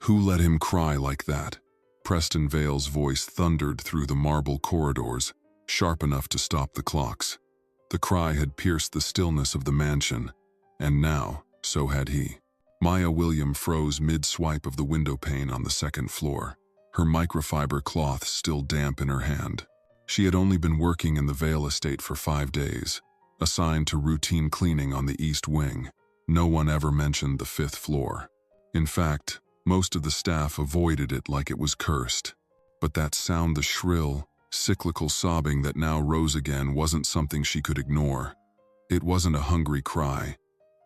Who let him cry like that? Preston Vale's voice thundered through the marble corridors, sharp enough to stop the clocks. The cry had pierced the stillness of the mansion, and now, so had he. Maya William froze mid-swipe of the window pane on the second floor, her microfiber cloth still damp in her hand. She had only been working in the Vale estate for 5 days, assigned to routine cleaning on the east wing. No one ever mentioned the 5th floor. In fact, most of the staff avoided it like it was cursed. But that sound, the shrill, cyclical sobbing that now rose again, wasn't something she could ignore. It wasn't a hungry cry.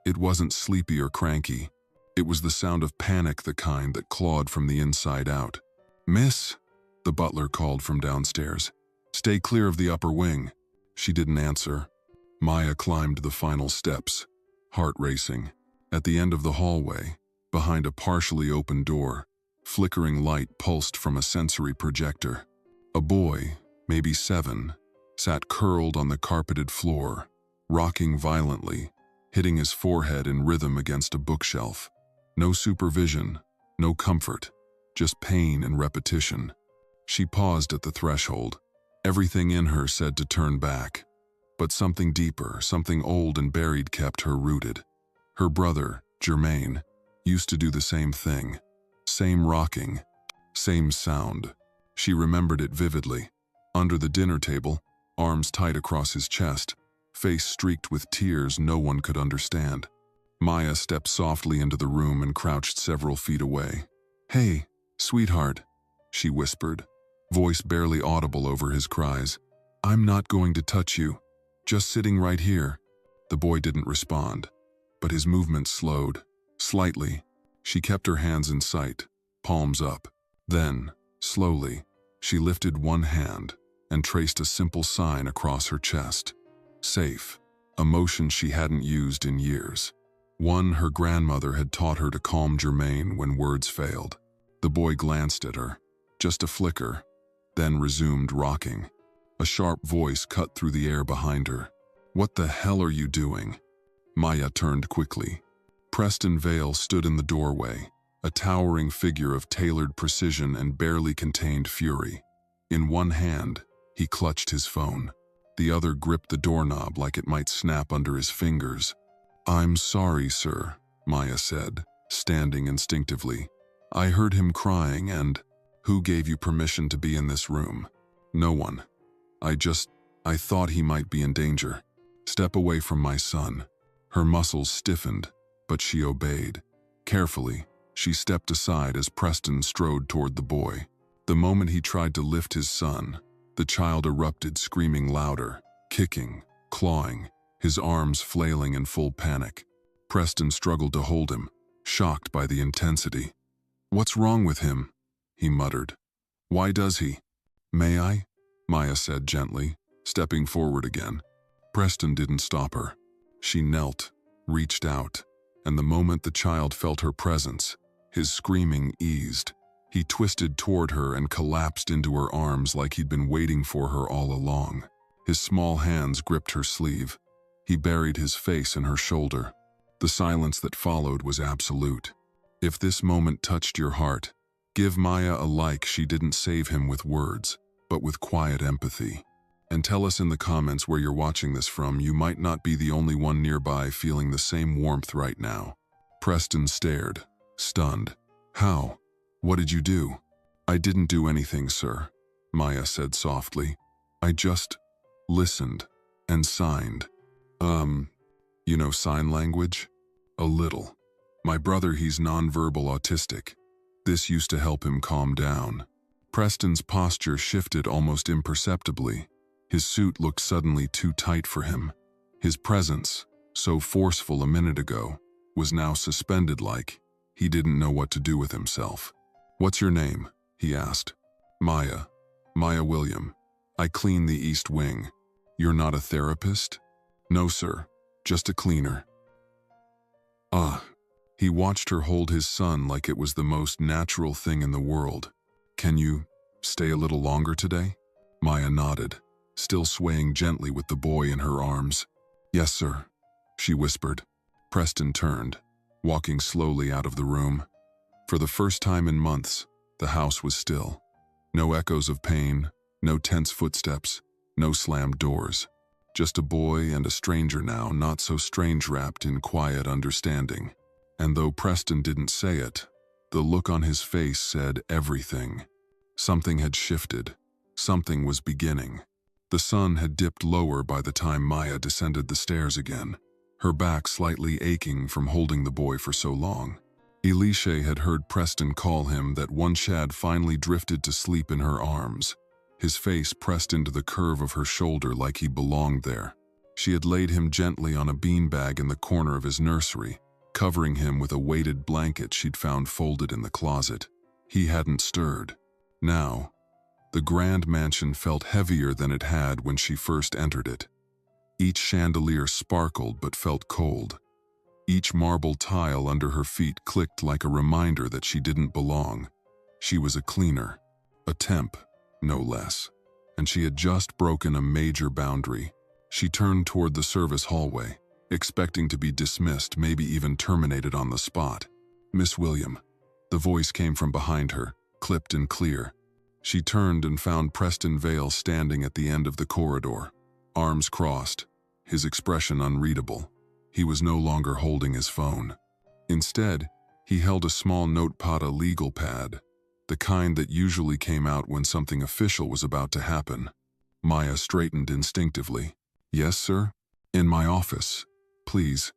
It wasn't sleepy or cranky. It was the sound of panic, the kind that clawed from the inside out. "Miss," the butler called from downstairs. "Stay clear of the upper wing." She didn't answer. Maya climbed the final steps, heart racing. At the end of the hallway, behind a partially open door, flickering light pulsed from a sensory projector. A boy, maybe 7, sat curled on the carpeted floor, rocking violently, hitting his forehead in rhythm against a bookshelf. No supervision, no comfort, just pain and repetition. She paused at the threshold. Everything in her said to turn back. But something deeper, something old and buried kept her rooted. Her brother, Jermaine, used to do the same thing. Same rocking, same sound. She remembered it vividly. Under the dinner table, arms tight across his chest, face streaked with tears no one could understand. Maya stepped softly into the room and crouched several feet away. "Hey, sweetheart," she whispered, voice barely audible over his cries. "I'm not going to touch you. Just sitting right here." The boy didn't respond, but his movements slowed. Slightly, she kept her hands in sight, palms up. Then, slowly, she lifted one hand and traced a simple sign across her chest. Safe, a motion she hadn't used in years. One her grandmother had taught her to calm Jermaine when words failed. The boy glanced at her, just a flicker, then resumed rocking. A sharp voice cut through the air behind her. "What the hell are you doing?" Maya turned quickly. Preston Vale stood in the doorway, a towering figure of tailored precision and barely contained fury. In one hand, he clutched his phone. The other gripped the doorknob like it might snap under his fingers. "I'm sorry, sir," Maya said, standing instinctively. "I heard him crying and—" "Who gave you permission to be in this room?" "No one. I thought he might be in danger. Step away from my son." Her muscles stiffened, but she obeyed. Carefully, she stepped aside as Preston strode toward the boy. The moment he tried to lift his son, the child erupted, screaming louder, kicking, clawing, his arms flailing in full panic. Preston struggled to hold him, shocked by the intensity. "What's wrong with him?" he muttered. "Why does he?" "May I?" Maya said gently, stepping forward again. Preston didn't stop her. She knelt, reached out, and the moment the child felt her presence, his screaming eased. He twisted toward her and collapsed into her arms like he'd been waiting for her all along. His small hands gripped her sleeve. He buried his face in her shoulder. The silence that followed was absolute. If this moment touched your heart, give Maya a like. She didn't save him with words, but with quiet empathy. And tell us in the comments where you're watching this from. You might not be the only one nearby feeling the same warmth right now. Preston stared, stunned. "How? What did you do?" "I didn't do anything, sir," Maya said softly. "I just listened and signed." You know sign language?" "A little. My brother, he's nonverbal autistic. This used to help him calm down." Preston's posture shifted almost imperceptibly. His suit looked suddenly too tight for him. His presence, so forceful a minute ago, was now suspended like he didn't know what to do with himself. "What's your name?" he asked. "Maya. Maya William. I clean the East Wing." "You're not a therapist?" "No, sir. Just a cleaner." He watched her hold his son like it was the most natural thing in the world. "Can you stay a little longer today?" Maya nodded, still swaying gently with the boy in her arms. "Yes, sir," she whispered. Preston turned, walking slowly out of the room. For the first time in months, the house was still. No echoes of pain, no tense footsteps, no slammed doors. Just a boy and a stranger now, not so strange, wrapped in quiet understanding. And though Preston didn't say it, the look on his face said everything. Something had shifted. Something was beginning. The sun had dipped lower by the time Maya descended the stairs again, her back slightly aching from holding the boy for so long. Elisha had heard Preston call him that once Shad finally drifted to sleep in her arms, his face pressed into the curve of her shoulder like he belonged there. She had laid him gently on a beanbag in the corner of his nursery, covering him with a weighted blanket she'd found folded in the closet. He hadn't stirred. Now, the grand mansion felt heavier than it had when she first entered it. Each chandelier sparkled but felt cold. Each marble tile under her feet clicked like a reminder that she didn't belong. She was a cleaner, a temp, no less. And she had just broken a major boundary. She turned toward the service hallway, expecting to be dismissed, maybe even terminated on the spot. "Miss William." The voice came from behind her, clipped and clear. She turned and found Preston Vale standing at the end of the corridor, arms crossed, his expression unreadable. He was no longer holding his phone. Instead, he held a small notepad, a legal pad, the kind that usually came out when something official was about to happen. Maya straightened instinctively. "Yes, sir? In my office, please."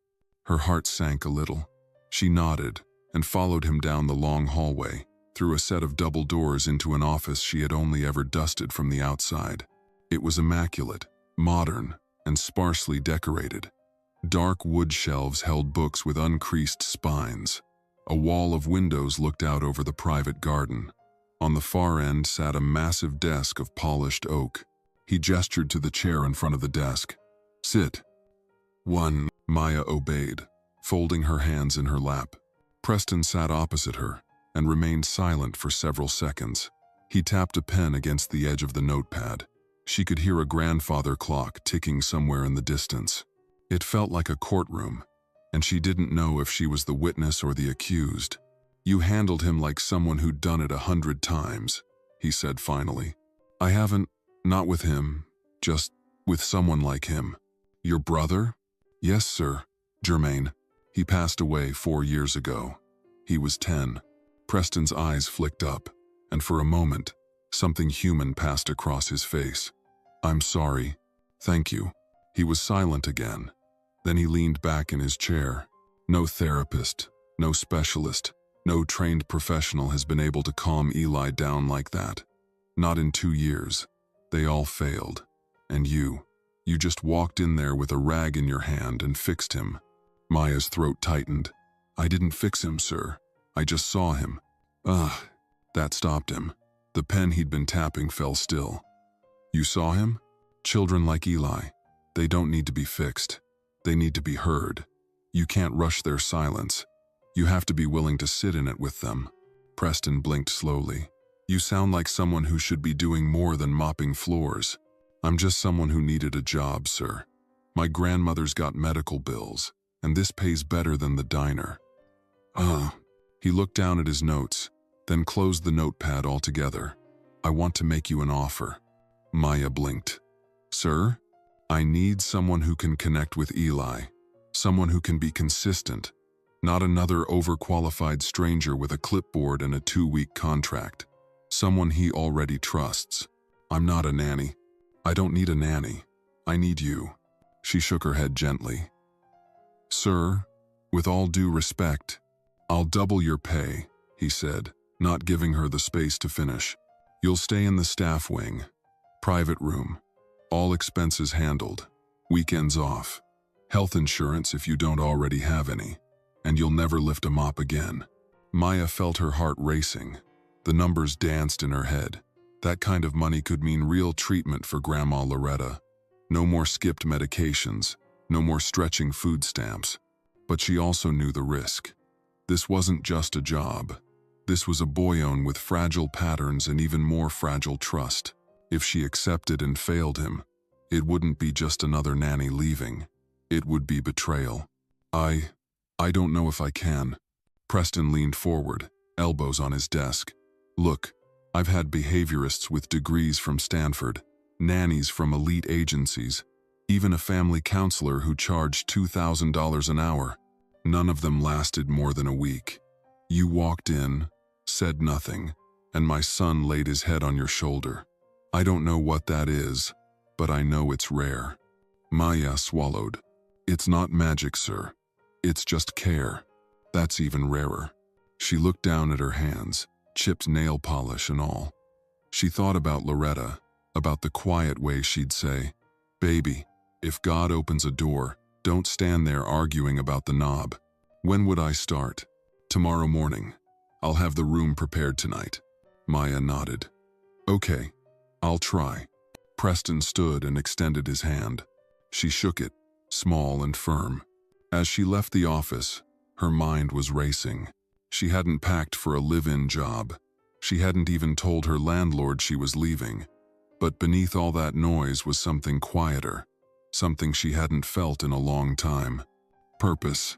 Her heart sank a little. She nodded and followed him down the long hallway, through a set of double doors into an office she had only ever dusted from the outside. It was immaculate, modern, and sparsely decorated. Dark wood shelves held books with uncreased spines. A wall of windows looked out over the private garden. On the far end sat a massive desk of polished oak. He gestured to the chair in front of the desk. "Sit." "One." Maya obeyed, folding her hands in her lap. Preston sat opposite her and remained silent for several seconds. He tapped a pen against the edge of the notepad. She could hear a grandfather clock ticking somewhere in the distance. It felt like a courtroom, and she didn't know if she was the witness or the accused. "You handled him like someone who'd done it 100 times, he said finally. "I haven't, not with him, just with someone like him." "Your brother?" "Yes, sir. Germain. He passed away 4 years ago. He was 10. Preston's eyes flicked up, and for a moment, something human passed across his face. "I'm sorry. Thank you." He was silent again. Then he leaned back in his chair. No therapist, no specialist, no trained professional has been able to calm Eli down like that. Not in 2 years. They all failed. And you just walked in there with a rag in your hand and fixed him. Maya's throat tightened. "I didn't fix him, sir. I just saw him." Ugh, that stopped him. The pen he'd been tapping fell still. "You saw him? Children like Eli, they don't need to be fixed. They need to be heard. You can't rush their silence. You have to be willing to sit in it with them." Preston blinked slowly. "You sound like someone who should be doing more than mopping floors." "I'm just someone who needed a job, sir. My grandmother's got medical bills, and this pays better than the diner." He looked down at his notes, then closed the notepad altogether. "I want to make you an offer." Maya blinked. "Sir? I need someone who can connect with Eli, someone who can be consistent, not another overqualified stranger with a clipboard and a 2-week contract. Someone he already trusts. I'm not a nanny. I don't need a nanny. I need you." She shook her head gently. "Sir, with all due respect, I'll double your pay," he said, not giving her the space to finish. "You'll stay in the staff wing. Private room. All expenses handled. Weekends off. Health insurance if you don't already have any. And you'll never lift a mop again." Maya felt her heart racing. The numbers danced in her head. That kind of money could mean real treatment for Grandma Loretta. No more skipped medications. No more stretching food stamps. But she also knew the risk. This wasn't just a job. This was a boyon with fragile patterns and even more fragile trust. If she accepted and failed him, it wouldn't be just another nanny leaving. It would be betrayal. I don't know if I can." Preston leaned forward, elbows on his desk. Look, I've had behaviorists with degrees from Stanford, nannies from elite agencies, even a family counselor who charged $2,000 an hour. None of them lasted more than a week. You walked in, said nothing, and my son laid his head on your shoulder. I don't know what that is, but I know it's rare. Maya swallowed. It's not magic, sir. It's just care. That's even rarer. She looked down at her hands, chipped nail polish and all. She thought about Loretta, about the quiet way she'd say, "Baby, if God opens a door, don't stand there arguing about the knob." When would I start? Tomorrow morning. I'll have the room prepared tonight. Maya nodded. Okay, I'll try. Preston stood and extended his hand. She shook it, small and firm. As she left the office, her mind was racing. She hadn't packed for a live-in job. She hadn't even told her landlord she was leaving. But beneath all that noise was something quieter, something she hadn't felt in a long time. Purpose.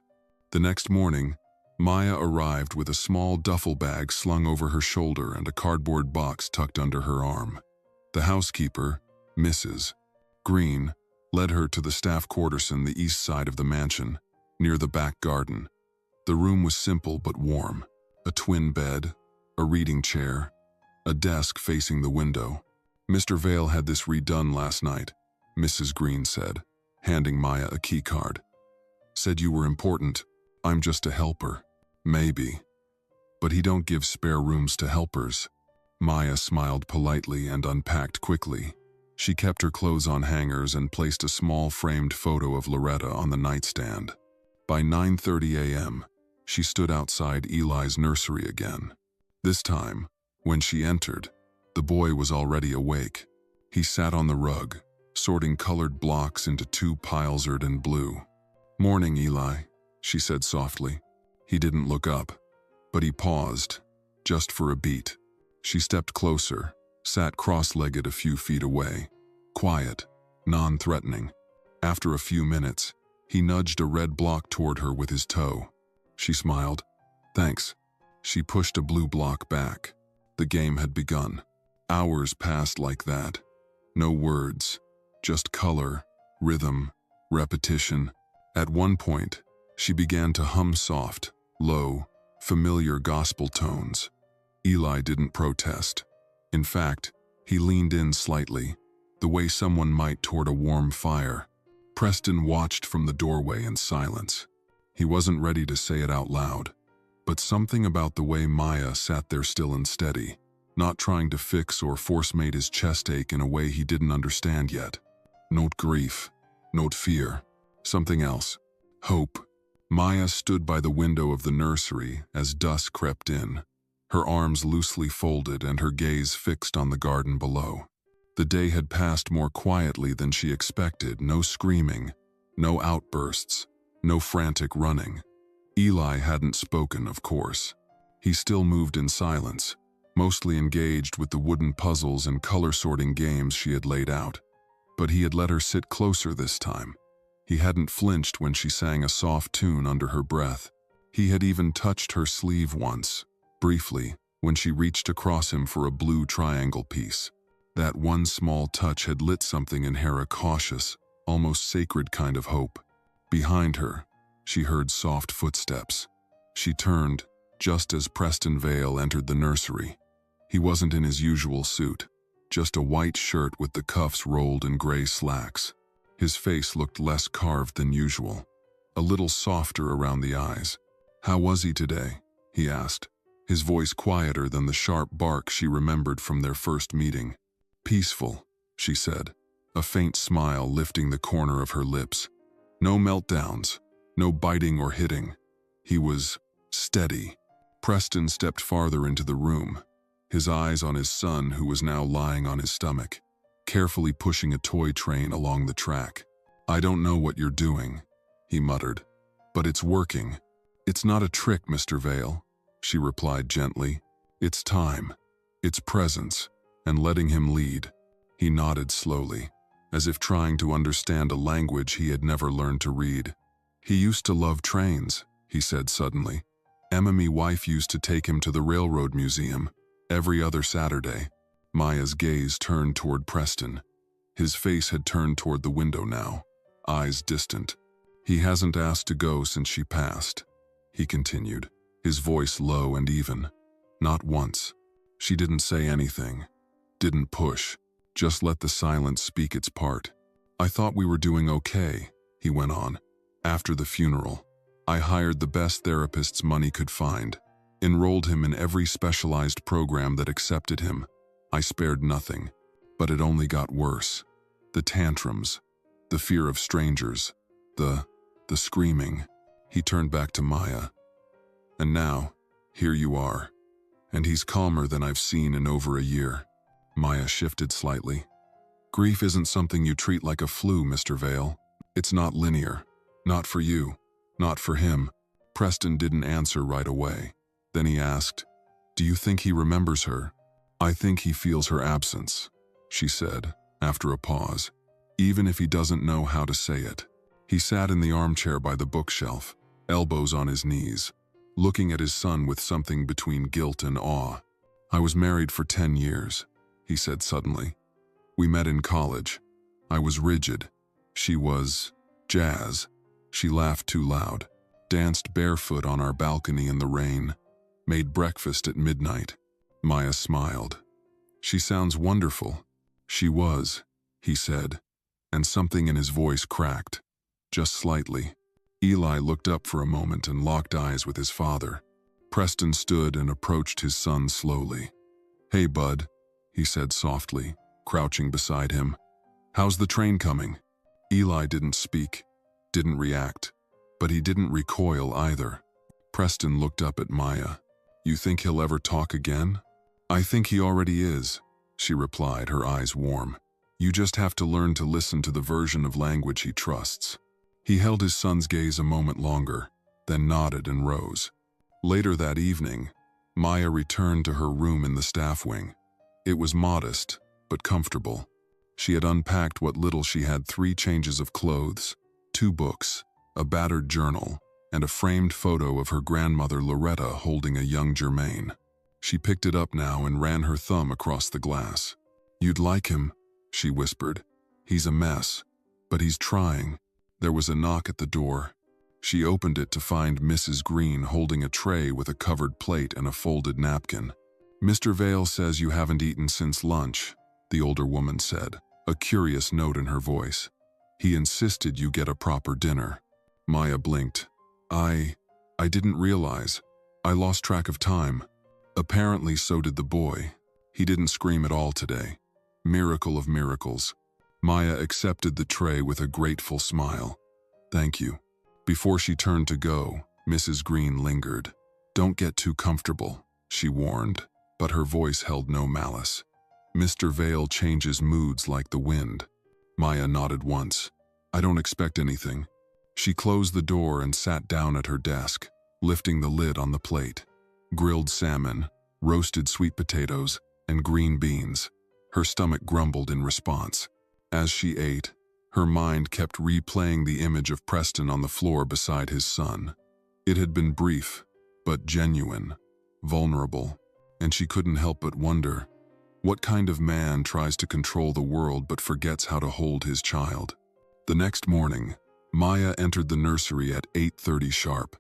The next morning, Maya arrived with a small duffel bag slung over her shoulder and a cardboard box tucked under her arm. The housekeeper, Mrs. Green, led her to the staff quarters on the east side of the mansion, near the back garden. The room was simple but warm. A twin bed, a reading chair, a desk facing the window. "Mr. Vale had this redone last night," Mrs. Green said, handing Maya a key card. "Said you were important. I'm just a helper." "Maybe. But he don't give spare rooms to helpers." Maya smiled politely and unpacked quickly. She kept her clothes on hangers and placed a small framed photo of Loretta on the nightstand. By 9:30 a.m., she stood outside Eli's nursery again. This time, when she entered, the boy was already awake. He sat on the rug, sorting colored blocks into two piles red and blue. "Morning, Eli," she said softly. He didn't look up, but he paused, just for a beat. She stepped closer, sat cross-legged a few feet away, quiet, non-threatening. After a few minutes, he nudged a red block toward her with his toe. She smiled. "Thanks." She pushed a blue block back. The game had begun. Hours passed like that. No words, just color, rhythm, repetition. At one point, she began to hum soft, low, familiar gospel tones. Eli didn't protest. In fact, he leaned in slightly, the way someone might toward a warm fire. Preston watched from the doorway in silence. He wasn't ready to say it out loud, but something about the way Maya sat there still and steady, not trying to fix or force made his chest ache in a way he didn't understand yet. Not grief, not fear, something else. Hope. Maya stood by the window of the nursery as dusk crept in, her arms loosely folded and her gaze fixed on the garden below. The day had passed more quietly than she expected. No screaming, no outbursts, no frantic running. Eli hadn't spoken, of course. He still moved in silence, mostly engaged with the wooden puzzles and color-sorting games she had laid out. But he had let her sit closer this time. He hadn't flinched when she sang a soft tune under her breath. He had even touched her sleeve once, briefly, when she reached across him for a blue triangle piece. That one small touch had lit something in her, a cautious, almost sacred kind of hope. Behind her, she heard soft footsteps. She turned, just as Preston Vale entered the nursery. He wasn't in his usual suit, just a white shirt with the cuffs rolled in gray slacks. His face looked less carved than usual, a little softer around the eyes. "How was he today?" he asked, his voice quieter than the sharp bark she remembered from their first meeting. "Peaceful," she said, a faint smile lifting the corner of her lips. "No meltdowns, no biting or hitting. He was steady." Preston stepped farther into the room, his eyes on his son who was now lying on his stomach, carefully pushing a toy train along the track. "I don't know what you're doing," he muttered, "but it's working." "It's not a trick, Mr. Vale," she replied gently. "It's time, it's presence, and letting him lead." He nodded slowly, as if trying to understand a language he had never learned to read. "He used to love trains," he said suddenly. Me wife used to take him to the railroad museum every other Saturday. Maya's gaze turned toward Preston. His face had turned toward the window now, eyes distant. He hasn't asked to go since she passed, he continued, his voice low and even. Not once. She didn't say anything, didn't push, just let the silence speak its part. I thought we were doing okay, he went on. After the funeral, I hired the best therapists money could find, enrolled him in every specialized program that accepted him. I spared nothing, but it only got worse. The tantrums, the fear of strangers, the screaming. He turned back to Maya. And now, here you are. And he's calmer than I've seen in over a year. Maya shifted slightly. Grief isn't something you treat like a flu, Mr. Vale. It's not linear. Not for you. Not for him. Preston didn't answer right away. Then he asked, "Do you think he remembers her?" "I think he feels her absence," she said, after a pause, "even if he doesn't know how to say it." He sat in the armchair by the bookshelf, elbows on his knees, looking at his son with something between guilt and awe. "I was married for 10 years, he said suddenly. "We met in college. I was rigid. She was jazz." She laughed too loud, danced barefoot on our balcony in the rain, made breakfast at midnight. Maya smiled. "She sounds wonderful." "She was," he said, and something in his voice cracked, just slightly. Eli looked up for a moment and locked eyes with his father. Preston stood and approached his son slowly. "Hey, bud," he said softly, crouching beside him. "How's the train coming?" Eli didn't speak, didn't react, but he didn't recoil either. Preston looked up at Maya. "You think he'll ever talk again?" "I think he already is," she replied, her eyes warm. "You just have to learn to listen to the version of language he trusts." He held his son's gaze a moment longer, then nodded and rose. Later that evening, Maya returned to her room in the staff wing. It was modest, but comfortable. She had unpacked what little she had: 3 changes of clothes, 2 books, a battered journal, and a framed photo of her grandmother Loretta holding a young Germaine. She picked it up now and ran her thumb across the glass. "You'd like him," she whispered. "He's a mess, but he's trying." There was a knock at the door. She opened it to find Mrs. Green holding a tray with a covered plate and a folded napkin. "Mr. Vale says you haven't eaten since lunch," the older woman said, a curious note in her voice. "He insisted you get a proper dinner." Maya blinked. I didn't realize. I lost track of time." Apparently so did the boy. He didn't scream at all today. Miracle of miracles. Maya accepted the tray with a grateful smile. "Thank you." Before she turned to go, Mrs. Green lingered. "Don't get too comfortable," she warned, but her voice held no malice. "Mr. Vale changes moods like the wind." Maya nodded once. "I don't expect anything." She closed the door and sat down at her desk, lifting the lid on the plate. Grilled salmon, roasted sweet potatoes, and green beans. Her stomach grumbled in response. As she ate, her mind kept replaying the image of Preston on the floor beside his son. It had been brief, but genuine, vulnerable, and she couldn't help but wonder, what kind of man tries to control the world but forgets how to hold his child? The next morning, Maya entered the nursery at 8:30 sharp.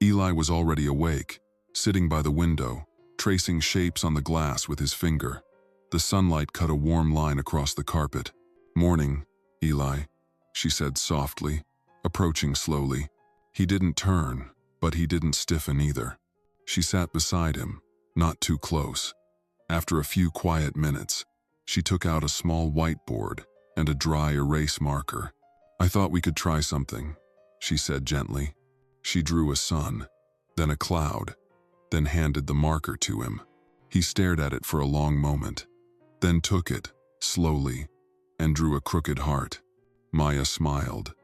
Eli was already awake, sitting by the window, tracing shapes on the glass with his finger. The sunlight cut a warm line across the carpet. "Morning, Eli," she said softly, approaching slowly. He didn't turn, but he didn't stiffen either. She sat beside him, not too close. After a few quiet minutes, she took out a small whiteboard and a dry erase marker. "I thought we could try something," she said gently. She drew a sun, then a cloud, then handed the marker to him. He stared at it for a long moment, then took it, slowly, and drew a crooked heart. Maya smiled,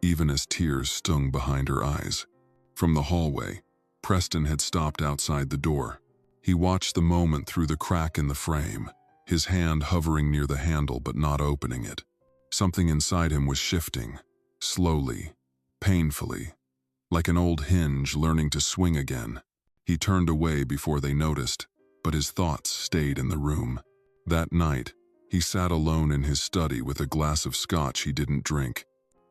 even as tears stung behind her eyes. From the hallway, Preston had stopped outside the door. He watched the moment through the crack in the frame, his hand hovering near the handle but not opening it. Something inside him was shifting, slowly, painfully, like an old hinge learning to swing again. He turned away before they noticed, but his thoughts stayed in the room. That night, he sat alone in his study with a glass of scotch he didn't drink.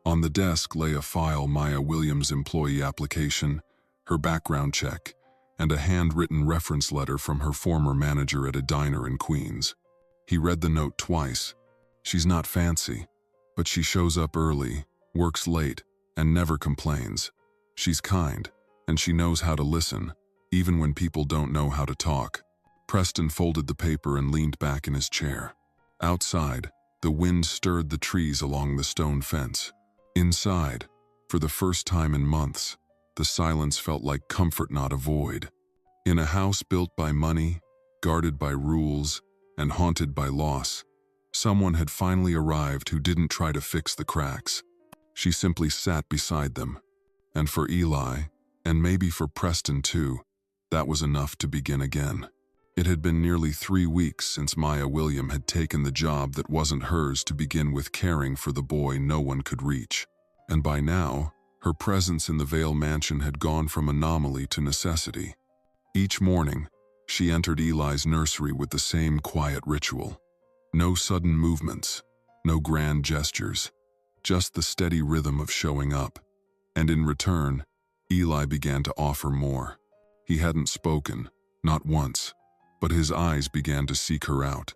On the desk lay a file, Maya Williams' employee application, her background check, and a handwritten reference letter from her former manager at a diner in Queens. He read the note twice. She's not fancy, but she shows up early, works late, and never complains. She's kind, and she knows how to listen, even when people don't know how to talk. Preston folded the paper and leaned back in his chair. Outside, the wind stirred the trees along the stone fence. Inside, for the first time in months, the silence felt like comfort, not a void. In a house built by money, guarded by rules, and haunted by loss, someone had finally arrived who didn't try to fix the cracks. She simply sat beside them. And for Eli, and maybe for Preston too, that was enough to begin again. It had been nearly 3 weeks since Maya Williams had taken the job that wasn't hers to begin with, caring for the boy no one could reach. And by now, her presence in the Vale mansion had gone from anomaly to necessity. Each morning, she entered Eli's nursery with the same quiet ritual. No sudden movements, no grand gestures, just the steady rhythm of showing up. And in return, Eli began to offer more. He hadn't spoken, not once, but his eyes began to seek her out.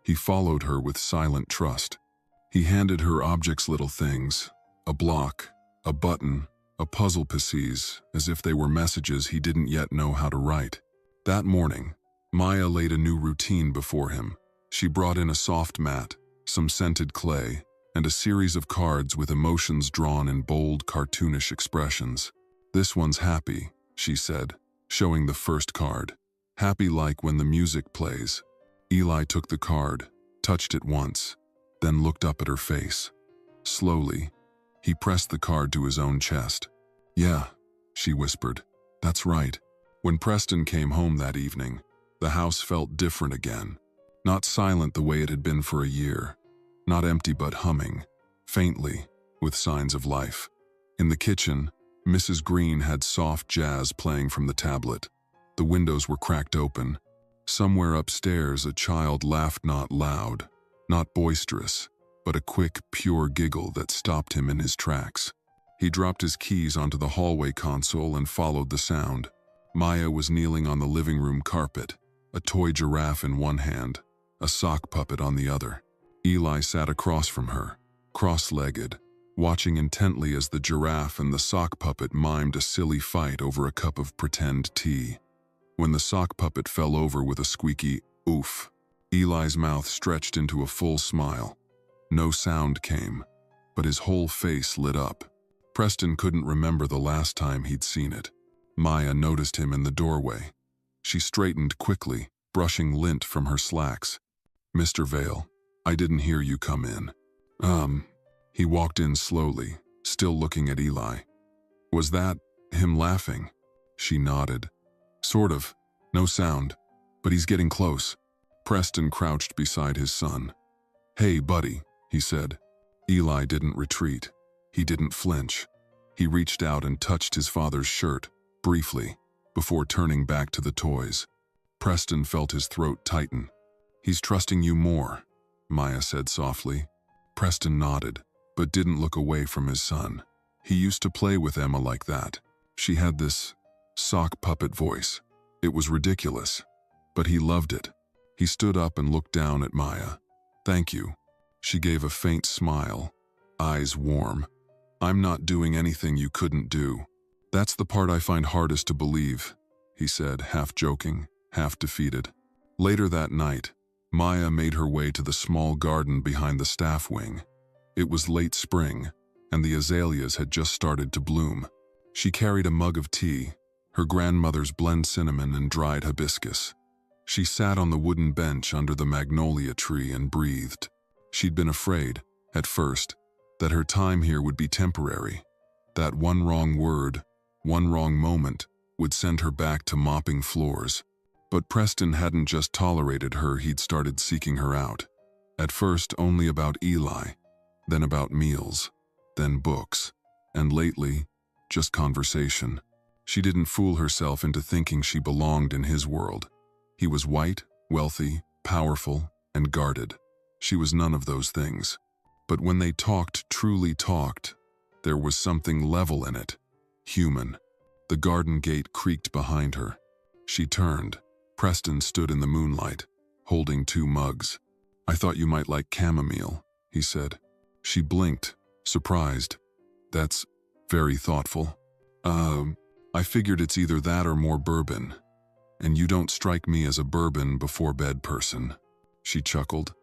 He followed her with silent trust. He handed her objects, little things, a block, a button, a puzzle pieces, as if they were messages he didn't yet know how to write. That morning, Maya laid a new routine before him. She brought in a soft mat, some scented clay, and a series of cards with emotions drawn in bold, cartoonish expressions. "This one's happy," she said, showing the first card. "Happy like when the music plays." Eli took the card, touched it once, then looked up at her face. Slowly, he pressed the card to his own chest. "Yeah," she whispered, "that's right." When Preston came home that evening, the house felt different again. Not silent the way it had been for a year. Not empty, but humming, faintly, with signs of life. In the kitchen, Mrs. Green had soft jazz playing from the tablet. The windows were cracked open. Somewhere upstairs, a child laughed, not loud, not boisterous, but a quick, pure giggle that stopped him in his tracks. He dropped his keys onto the hallway console and followed the sound. Maya was kneeling on the living room carpet, a toy giraffe in one hand, a sock puppet on the other. Eli sat across from her, cross-legged, watching intently as the giraffe and the sock puppet mimed a silly fight over a cup of pretend tea. When the sock puppet fell over with a squeaky oof, Eli's mouth stretched into a full smile. No sound came, but his whole face lit up. Preston couldn't remember the last time he'd seen it. Maya noticed him in the doorway. She straightened quickly, brushing lint from her slacks. "Mr. Vale, I didn't hear you come in." He walked in slowly, still looking at Eli. "Was that him laughing?" She nodded. "Sort of. No sound, but he's getting close." Preston crouched beside his son. "Hey, buddy," he said. Eli didn't retreat. He didn't flinch. He reached out and touched his father's shirt, briefly, before turning back to the toys. Preston felt his throat tighten. "He's trusting you more," Maya said softly. Preston nodded, but didn't look away from his son. He used to play with Emma like that. She had this sock puppet voice. It was ridiculous, but he loved it. He stood up and looked down at Maya. "Thank you." She gave a faint smile, eyes warm. "I'm not doing anything you couldn't do." "That's the part I find hardest to believe," he said, half joking, half defeated. Later that night, Maya made her way to the small garden behind the staff wing. It was late spring, and the azaleas had just started to bloom. She carried a mug of tea, her grandmother's blend cinnamon and dried hibiscus. She sat on the wooden bench under the magnolia tree and breathed. She'd been afraid, at first, that her time here would be temporary, that one wrong word, one wrong moment, would send her back to mopping floors. But Preston hadn't just tolerated her, he'd started seeking her out. At first only about Eli, then about meals, then books, and lately, just conversation. She didn't fool herself into thinking she belonged in his world. He was white, wealthy, powerful, and guarded. She was none of those things. But when they talked, truly talked, there was something level in it, human. The garden gate creaked behind her. She turned. Preston stood in the moonlight, holding 2 mugs. "I thought you might like chamomile," he said. She blinked, surprised. "That's very thoughtful." I figured it's either that or more bourbon. And you don't strike me as a bourbon before bed person." She chuckled.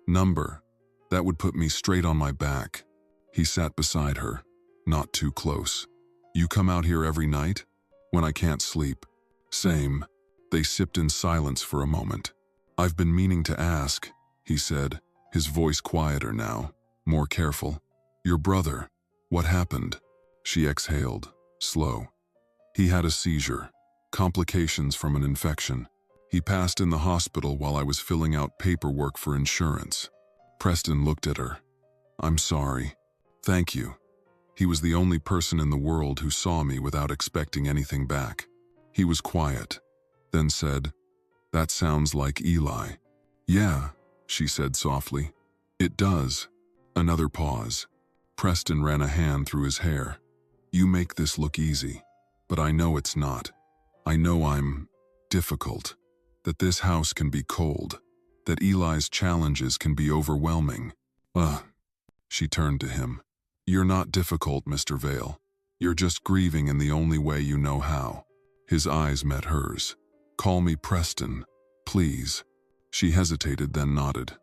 "Number. That would put me straight on my back." He sat beside her, not too close. "You come out here every night?" "When I can't sleep." "Same." They sipped in silence for a moment. "I've been meaning to ask," he said, his voice quieter now, more careful. "Your brother, what happened?" She exhaled, slow. "He had a seizure. Complications from an infection. He passed in the hospital while I was filling out paperwork for insurance." Preston looked at her. "I'm sorry." "Thank you." He was the only person in the world who saw me without expecting anything back. He was quiet, then said, "That sounds like Eli." "Yeah," she said softly. "It does." Another pause. Preston ran a hand through his hair. "You make this look easy, but I know it's not. I know I'm difficult, that this house can be cold, that Eli's challenges can be overwhelming." She turned to him. "You're not difficult, Mr. Vale. You're just grieving in the only way you know how." His eyes met hers. "Call me Preston, please." She hesitated, then nodded.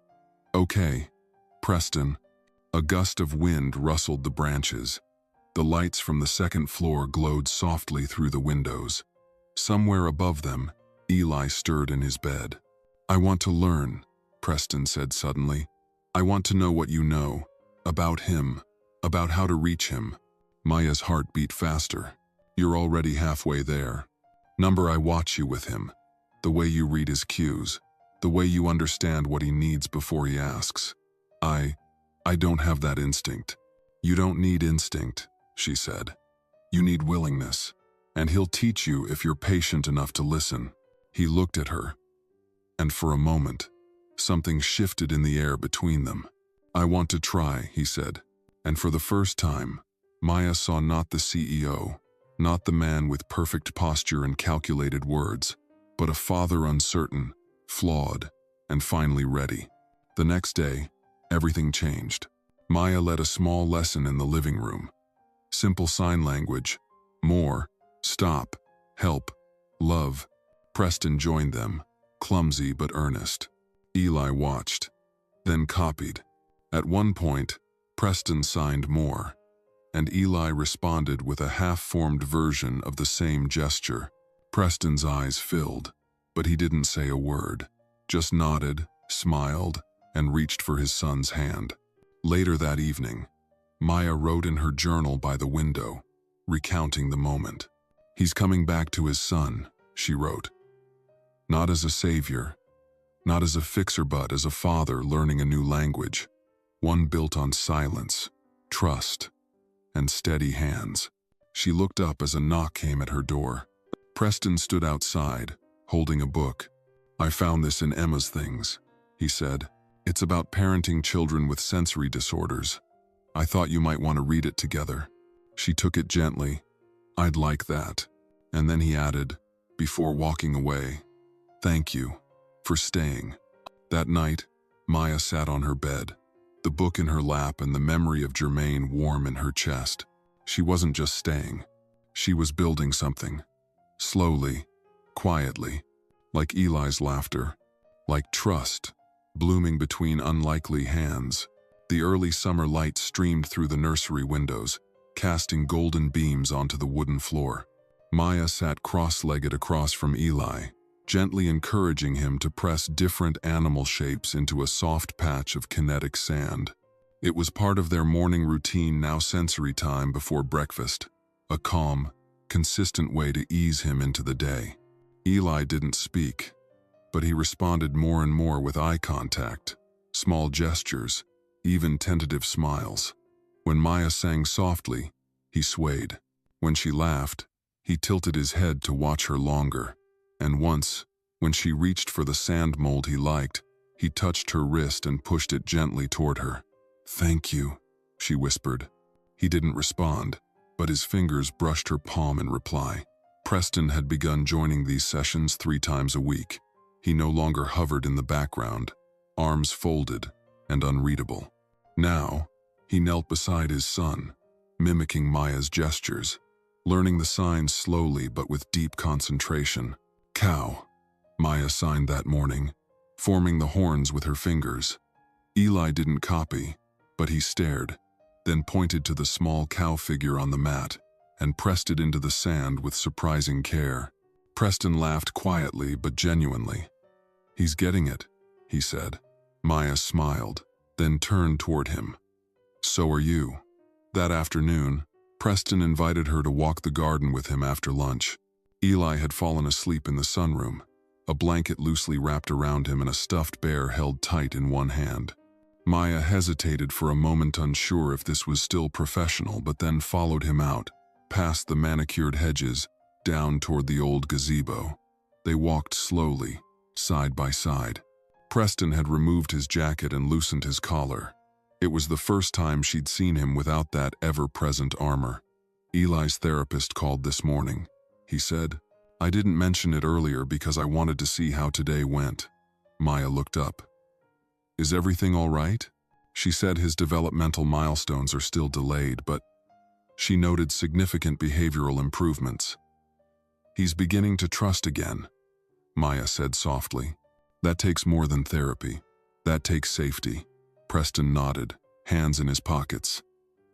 "Okay, Preston." A gust of wind rustled the branches. The lights from the second floor glowed softly through the windows. Somewhere above them, Eli stirred in his bed. "I want to learn," Preston said suddenly. "I want to know what you know. About him. About how to reach him." Maya's heart beat faster. "You're already halfway there. Number, I watch you with him. The way you read his cues. The way you understand what he needs before he asks. I don't have that instinct." "You don't need instinct," she said. "You need willingness. And he'll teach you if you're patient enough to listen." He looked at her. And for a moment, something shifted in the air between them. "I want to try," he said. And for the first time, Maya saw not the CEO, not the man with perfect posture and calculated words, but a father uncertain, flawed, and finally ready. The next day, everything changed. Maya led a small lesson in the living room. Simple sign language. More. Stop. Help. Love. Preston joined them, clumsy but earnest. Eli watched, then copied. At one point, Preston signed more, and Eli responded with a half-formed version of the same gesture. Preston's eyes filled, but he didn't say a word, just nodded, smiled, and reached for his son's hand. Later that evening, Maya wrote in her journal by the window, recounting the moment. "He's coming back to his son," she wrote. "Not as a savior, not as a fixer, but as a father learning a new language, one built on silence, trust, and steady hands." She looked up as a knock came at her door. Preston stood outside, holding a book. "I found this in Emma's things," he said. "It's about parenting children with sensory disorders. I thought you might want to read it together." She took it gently. "I'd like that." And then he added, before walking away, "Thank you for staying." That night, Maya sat on her bed, the book in her lap and the memory of Germaine warm in her chest. She wasn't just staying. She was building something. Slowly, quietly, like Eli's laughter, like trust, blooming between unlikely hands. The early summer light streamed through the nursery windows, casting golden beams onto the wooden floor. Maya sat cross-legged across from Eli, gently encouraging him to press different animal shapes into a soft patch of kinetic sand. It was part of their morning routine, now sensory time before breakfast, a calm, consistent way to ease him into the day. Eli didn't speak, but he responded more and more with eye contact, small gestures, even tentative smiles. When Maya sang softly, he swayed. When she laughed, He tilted his head to watch her longer, and once, when she reached for the sand mold he liked, he touched her wrist and pushed it gently toward her. "Thank you," she whispered. He didn't respond, but his fingers brushed her palm in reply. Preston had begun joining these sessions 3 times a week. He no longer hovered in the background, arms folded and unreadable. Now, he knelt beside his son, mimicking Maya's gestures, learning the signs slowly but with deep concentration. "Cow," Maya signed that morning, forming the horns with her fingers. Eli didn't copy, but he stared, then pointed to the small cow figure on the mat and pressed it into the sand with surprising care. Preston laughed quietly but genuinely. "He's getting it," he said. Maya smiled, then turned toward him. "So are you." That afternoon, Preston invited her to walk the garden with him after lunch. Eli had fallen asleep in the sunroom, a blanket loosely wrapped around him and a stuffed bear held tight in one hand. Maya hesitated for a moment, unsure if this was still professional, but then followed him out, past the manicured hedges, down toward the old gazebo. They walked slowly, side by side. Preston had removed his jacket and loosened his collar. It was the first time she'd seen him without that ever-present armor. "Eli's therapist called this morning," he said. "I didn't mention it earlier because I wanted to see how today went." Maya looked up. "Is everything all right?" She said his developmental milestones are still delayed, but she noted significant behavioral improvements. "He's beginning to trust again," Maya said softly. "That takes more than therapy. That takes safety." Preston nodded, hands in his pockets.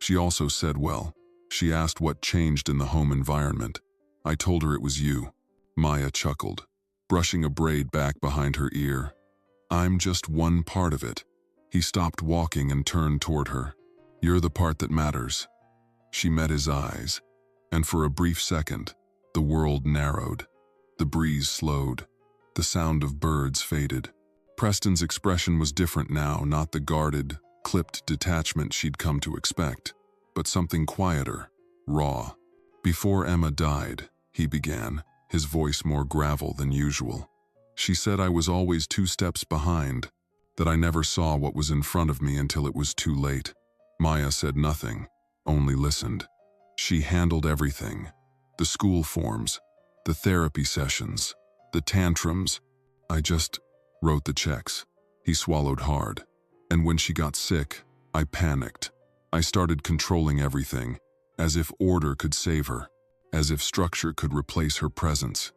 She also said, "Well," she asked what changed in the home environment. "I told her it was you." Maya chuckled, brushing a braid back behind her ear. "I'm just one part of it." He stopped walking and turned toward her. "You're the part that matters." She met his eyes, and for a brief second, the world narrowed. The breeze slowed. The sound of birds faded. Preston's expression was different now, not the guarded, clipped detachment she'd come to expect, but something quieter, raw. "Before Emma died," he began, his voice more gravel than usual. "She said I was always 2 steps behind, that I never saw what was in front of me until it was too late." Maya said nothing, only listened. She handled everything. The school forms, the therapy sessions, the tantrums. "I just wrote the checks." He swallowed hard. "And when she got sick, I panicked. I started controlling everything, as if order could save her, as if structure could replace her presence."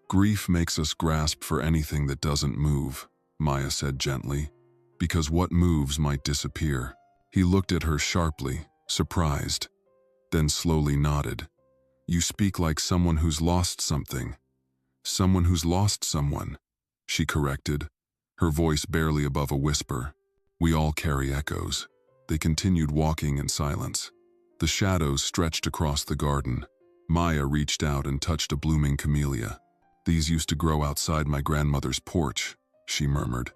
"Grief makes us grasp for anything that doesn't move," Maya said gently, "because what moves might disappear." He looked at her sharply, surprised, then slowly nodded. "You speak like someone who's lost something." "Someone who's lost someone," she corrected, her voice barely above a whisper. "We all carry echoes." They continued walking in silence. The shadows stretched across the garden. Maya reached out and touched a blooming camellia. "These used to grow outside my grandmother's porch," she murmured.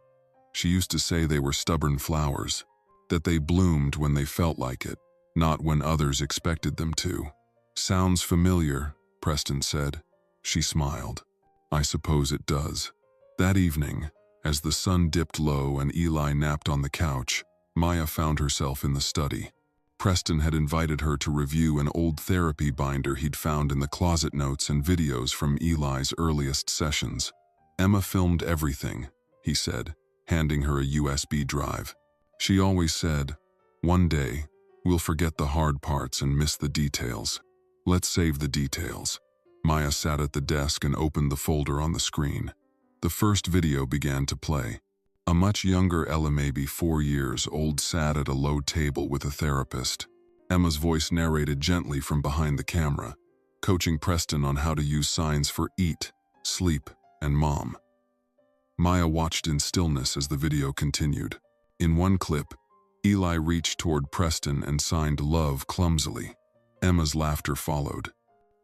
She used to say they were stubborn flowers, that they bloomed when they felt like it, not when others expected them to. "Sounds familiar," Preston said. She smiled. "I suppose it does." That evening, as the sun dipped low and Eli napped on the couch, Maya found herself in the study. Preston had invited her to review an old therapy binder he'd found in the closet notes and videos from Eli's earliest sessions. "Emma filmed everything," he said, handing her a USB drive. "She always said, 'One day, we'll forget the hard parts and miss the details. Let's save the details.'" Maya sat at the desk and opened the folder on the screen. The first video began to play. A much younger Ella, maybe 4 years old, sat at a low table with a therapist. Emma's voice narrated gently from behind the camera, coaching Preston on how to use signs for eat, sleep, and mom. Maya watched in stillness as the video continued. In one clip, Eli reached toward Preston and signed love clumsily. Emma's laughter followed.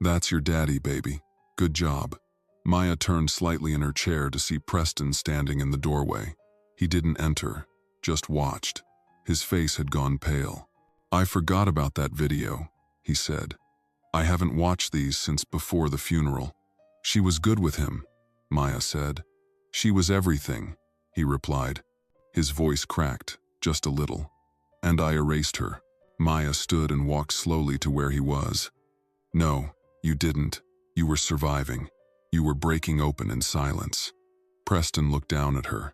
"That's your daddy, baby. Good job." Maya turned slightly in her chair to see Preston standing in the doorway. He didn't enter, just watched. His face had gone pale. "I forgot about that video," he said. I haven't watched these since before the funeral. She was good with him, Maya said. She was everything, he replied. His voice cracked, just a little. And I erased her. Maya stood and walked slowly to where he was. No, you didn't. You were surviving. You were breaking open in silence. Preston looked down at her.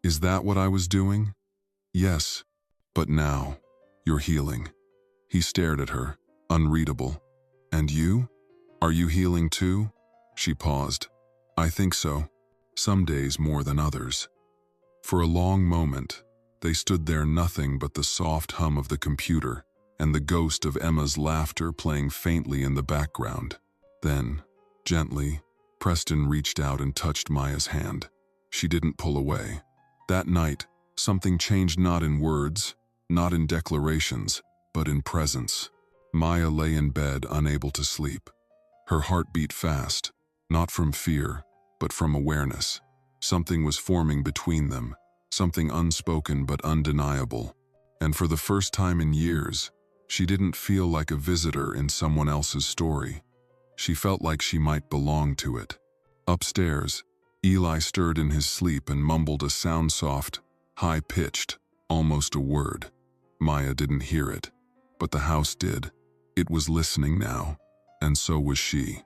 Is that what I was doing? Yes, but now, you're healing. He stared at her, unreadable. And you? Are you healing too? She paused. I think so. Some days more than others. For a long moment, they stood there, nothing but the soft hum of the computer and the ghost of Emma's laughter playing faintly in the background. Then, gently, Preston reached out and touched Maya's hand. She didn't pull away. That night, something changed, not in words, not in declarations, but in presence. Maya lay in bed, unable to sleep. Her heart beat fast, not from fear, but from awareness. Something was forming between them, something unspoken but undeniable. And for the first time in years, she didn't feel like a visitor in someone else's story. She felt like she might belong to it. Upstairs, Eli stirred in his sleep and mumbled a sound, soft, high-pitched, almost a word. Maya didn't hear it, but the house did. It was listening now, and so was she.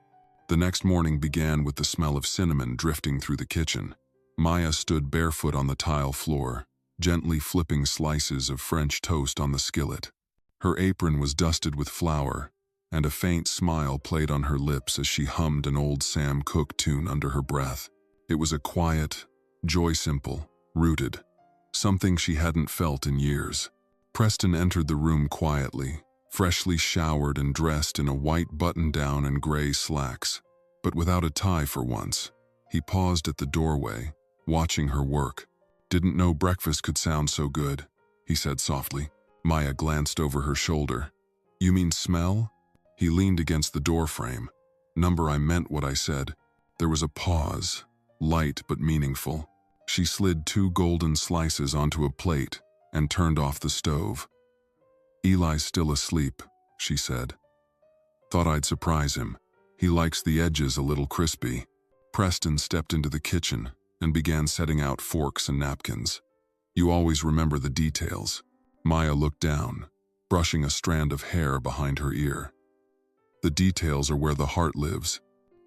The next morning began with the smell of cinnamon drifting through the kitchen. Maya stood barefoot on the tile floor, gently flipping slices of French toast on the skillet. Her apron was dusted with flour, and a faint smile played on her lips as she hummed an old Sam Cooke tune under her breath. It was a quiet, joy, simple, rooted, something she hadn't felt in years. Preston entered the room quietly, freshly showered and dressed in a white button-down and gray slacks, but without a tie for once. He paused at the doorway, watching her work. Didn't know breakfast could sound so good, he said softly. Maya glanced over her shoulder. You mean smell? He leaned against the doorframe. I meant what I said. There was a pause, light but meaningful. She slid 2 golden slices onto a plate and turned off the stove. Eli's still asleep, she said. Thought I'd surprise him. He likes the edges a little crispy. Preston stepped into the kitchen and began setting out forks and napkins. You always remember the details. Maya looked down, brushing a strand of hair behind her ear. The details are where the heart lives.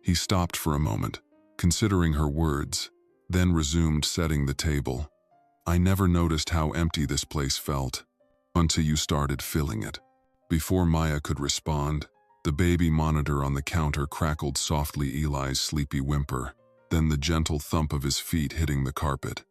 He stopped for a moment, considering her words, then resumed setting the table. I never noticed how empty this place felt, until you started filling it. Before Maya could respond, the baby monitor on the counter crackled softly, Eli's sleepy whimper, then the gentle thump of his feet hitting the carpet.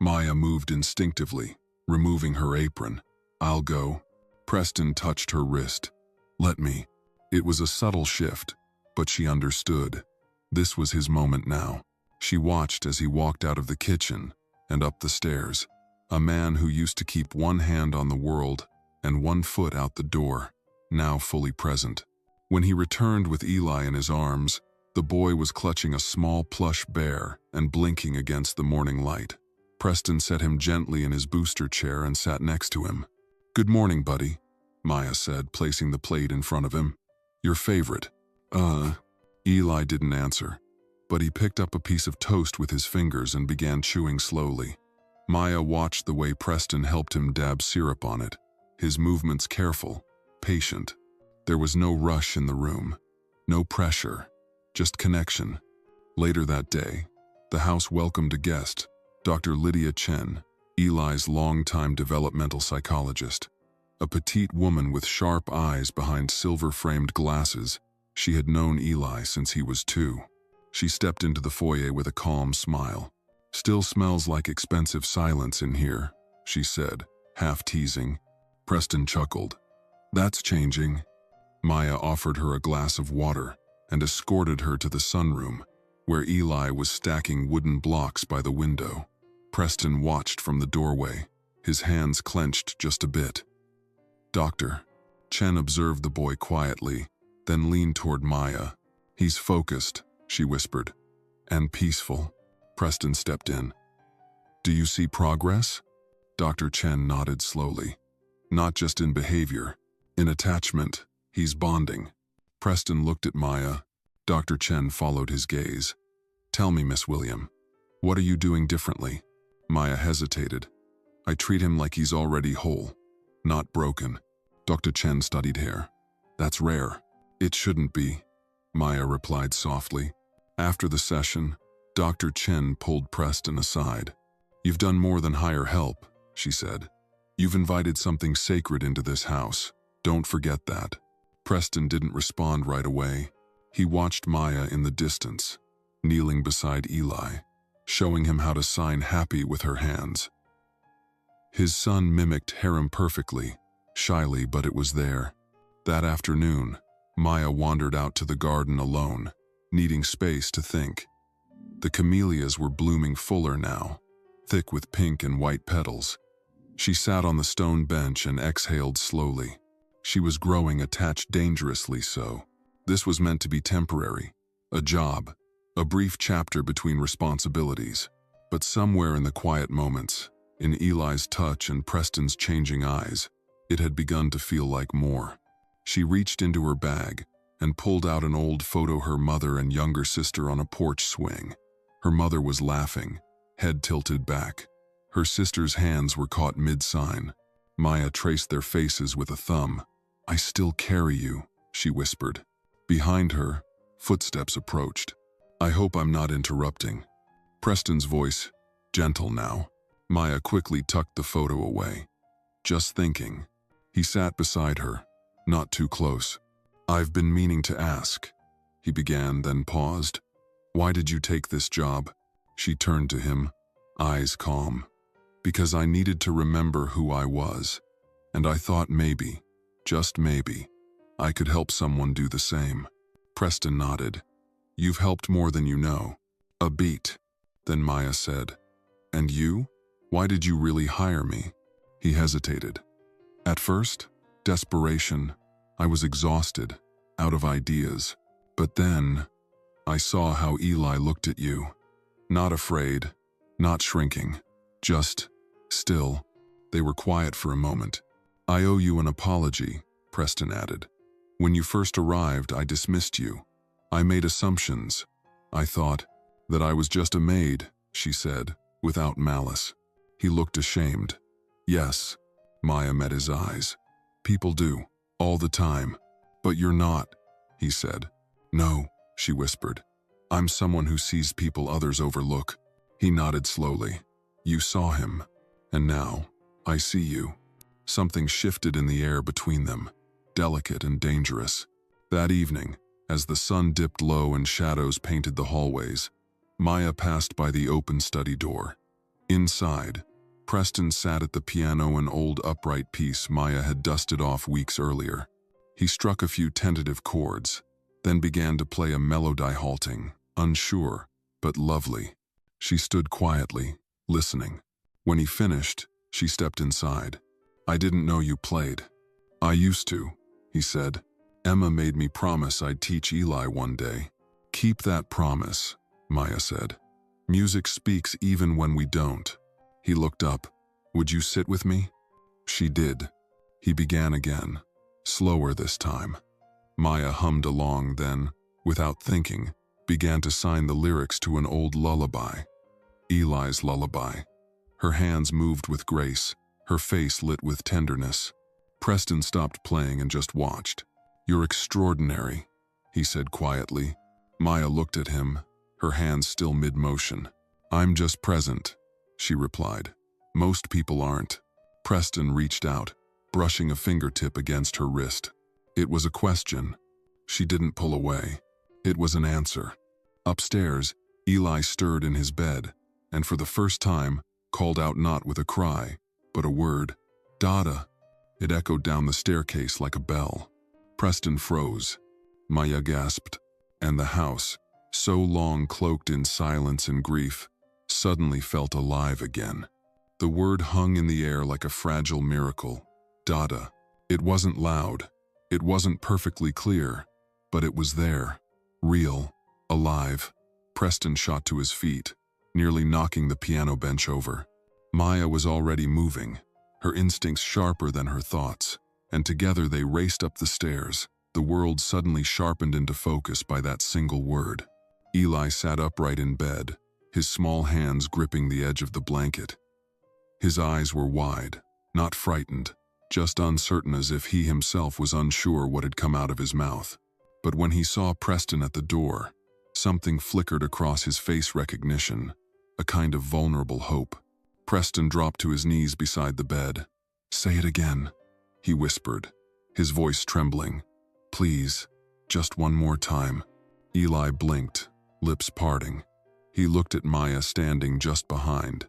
Maya moved instinctively, removing her apron. I'll go. Preston touched her wrist. Let me. It was a subtle shift, but she understood. This was his moment now. She watched as he walked out of the kitchen and up the stairs, a man who used to keep one hand on the world and one foot out the door, now fully present. When he returned with Eli in his arms, the boy was clutching a small plush bear and blinking against the morning light. Preston set him gently in his booster chair and sat next to him. Good morning, buddy, Maya said, placing the plate in front of him. Your favorite. Eli didn't answer, but he picked up a piece of toast with his fingers and began chewing slowly. Maya watched the way Preston helped him dab syrup on it, his movements careful, patient. There was no rush in the room, no pressure, just connection. Later that day, the house welcomed a guest, Dr. Lydia Chen, Eli's longtime developmental psychologist. A petite woman with sharp eyes behind silver-framed glasses, she had known Eli since he was 2. She stepped into the foyer with a calm smile. Still smells like expensive silence in here, she said, half teasing. Preston chuckled. That's changing. Maya offered her a glass of water and escorted her to the sunroom, where Eli was stacking wooden blocks by the window. Preston watched from the doorway, his hands clenched just a bit. Doctor. Chen observed the boy quietly, then leaned toward Maya. He's focused, she whispered, and peaceful. Preston stepped in. Do you see progress? Dr. Chen nodded slowly. Not just in behavior, in attachment, he's bonding. Preston looked at Maya. Dr. Chen followed his gaze. "Tell me, Miss William, what are you doing differently?" Maya hesitated. "I treat him like he's already whole, not broken." Dr. Chen studied hair. "That's rare." "It shouldn't be," Maya replied softly. After the session, Dr. Chen pulled Preston aside. "You've done more than hire help," she said. "You've invited something sacred into this house. Don't forget that." Preston didn't respond right away. He watched Maya in the distance, kneeling beside Eli, showing him how to sign happy with her hands. His son mimicked harem perfectly, shyly, but it was there. That afternoon, Maya wandered out to the garden alone, needing space to think. The camellias were blooming fuller now, thick with pink and white petals. She sat on the stone bench and exhaled slowly. She was growing attached, dangerously so. This was meant to be temporary, a job, a brief chapter between responsibilities. But somewhere in the quiet moments, in Eli's touch and Preston's changing eyes, it had begun to feel like more. She reached into her bag and pulled out an old photo, her mother and younger sister on a porch swing. Her mother was laughing, head tilted back. Her sister's hands were caught mid-sign. Maya traced their faces with a thumb. "I still carry you," she whispered. Behind her, footsteps approached. "I hope I'm not interrupting." Preston's voice, gentle now. Maya quickly tucked the photo away. "Just thinking." He sat beside her, not too close. "I've been meaning to ask," he began, then paused. "Why did you take this job?" She turned to him, eyes calm. "Because I needed to remember who I was, and I thought maybe, just maybe, I could help someone do the same." Preston nodded. "You've helped more than you know." "A beat." Then Maya said, "And you? Why did you really hire me?" He hesitated. "At first, desperation. I was exhausted, out of ideas. But then, I saw how Eli looked at you. Not afraid, not shrinking, just still." They were quiet for a moment. "I owe you an apology," Preston added. "When you first arrived, I dismissed you. I made assumptions. I thought that I was just a maid," she said, without malice. He looked ashamed. "Yes," Maya met his eyes. "People do, all the time. But you're not," he said. "No," she whispered. "I'm someone who sees people others overlook." He nodded slowly. "You saw him, and now I see you." Something shifted in the air between them, delicate and dangerous. That evening, as the sun dipped low and shadows painted the hallways, Maya passed by the open study door. Inside, Preston sat at the piano, an old upright piece Maya had dusted off weeks earlier. He struck a few tentative chords, then began to play a melody, halting, unsure, but lovely. She stood quietly, listening. When he finished, she stepped inside. "I didn't know you played." "I used to," he said. "Emma made me promise I'd teach Eli one day." "Keep that promise," Maya said. "Music speaks even when we don't." He looked up. "Would you sit with me?" She did. He began again, slower this time. Maya hummed along, then, without thinking, began to sign the lyrics to an old lullaby. Eli's lullaby. Her hands moved with grace, her face lit with tenderness. Preston stopped playing and just watched. "You're extraordinary," he said quietly. Maya looked at him, her hands still mid-motion. "I'm just present," she replied. "Most people aren't." Preston reached out, brushing a fingertip against her wrist. It was a question. She didn't pull away. It was an answer. Upstairs, Eli stirred in his bed, and for the first time, called out not with a cry, but a word. "Dada." It echoed down the staircase like a bell. Preston froze. Maya gasped, and the house, so long cloaked in silence and grief, suddenly felt alive again. The word hung in the air like a fragile miracle. Dada. It wasn't loud. It wasn't perfectly clear, but it was there. Real. Alive. Preston shot to his feet, nearly knocking the piano bench over. Maya was already moving, her instincts sharper than her thoughts, and together they raced up the stairs. the world suddenly sharpened into focus by that single word. Eli sat upright in bed, his small hands gripping the edge of the blanket. His eyes were wide, not frightened, just uncertain, as if he himself was unsure what had come out of his mouth. But when he saw Preston at the door, something flickered across his face: recognition, a kind of vulnerable hope. Preston dropped to his knees beside the bed. "Say it again," he whispered, his voice trembling. "Please, just one more time." Eli blinked, lips parting. He looked at Maya standing just behind,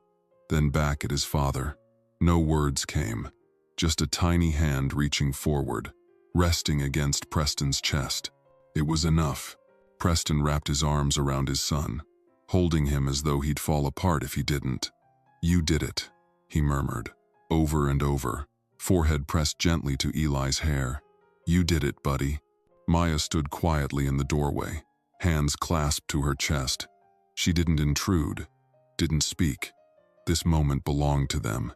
then back at his father. No words came, just a tiny hand reaching forward, resting against Preston's chest. It was enough. Preston wrapped his arms around his son, holding him as though he'd fall apart if he didn't. "You did it," he murmured, over and over, forehead pressed gently to Eli's hair. "You did it, buddy." Maya stood quietly in the doorway, hands clasped to her chest. She didn't intrude, didn't speak. This moment belonged to them.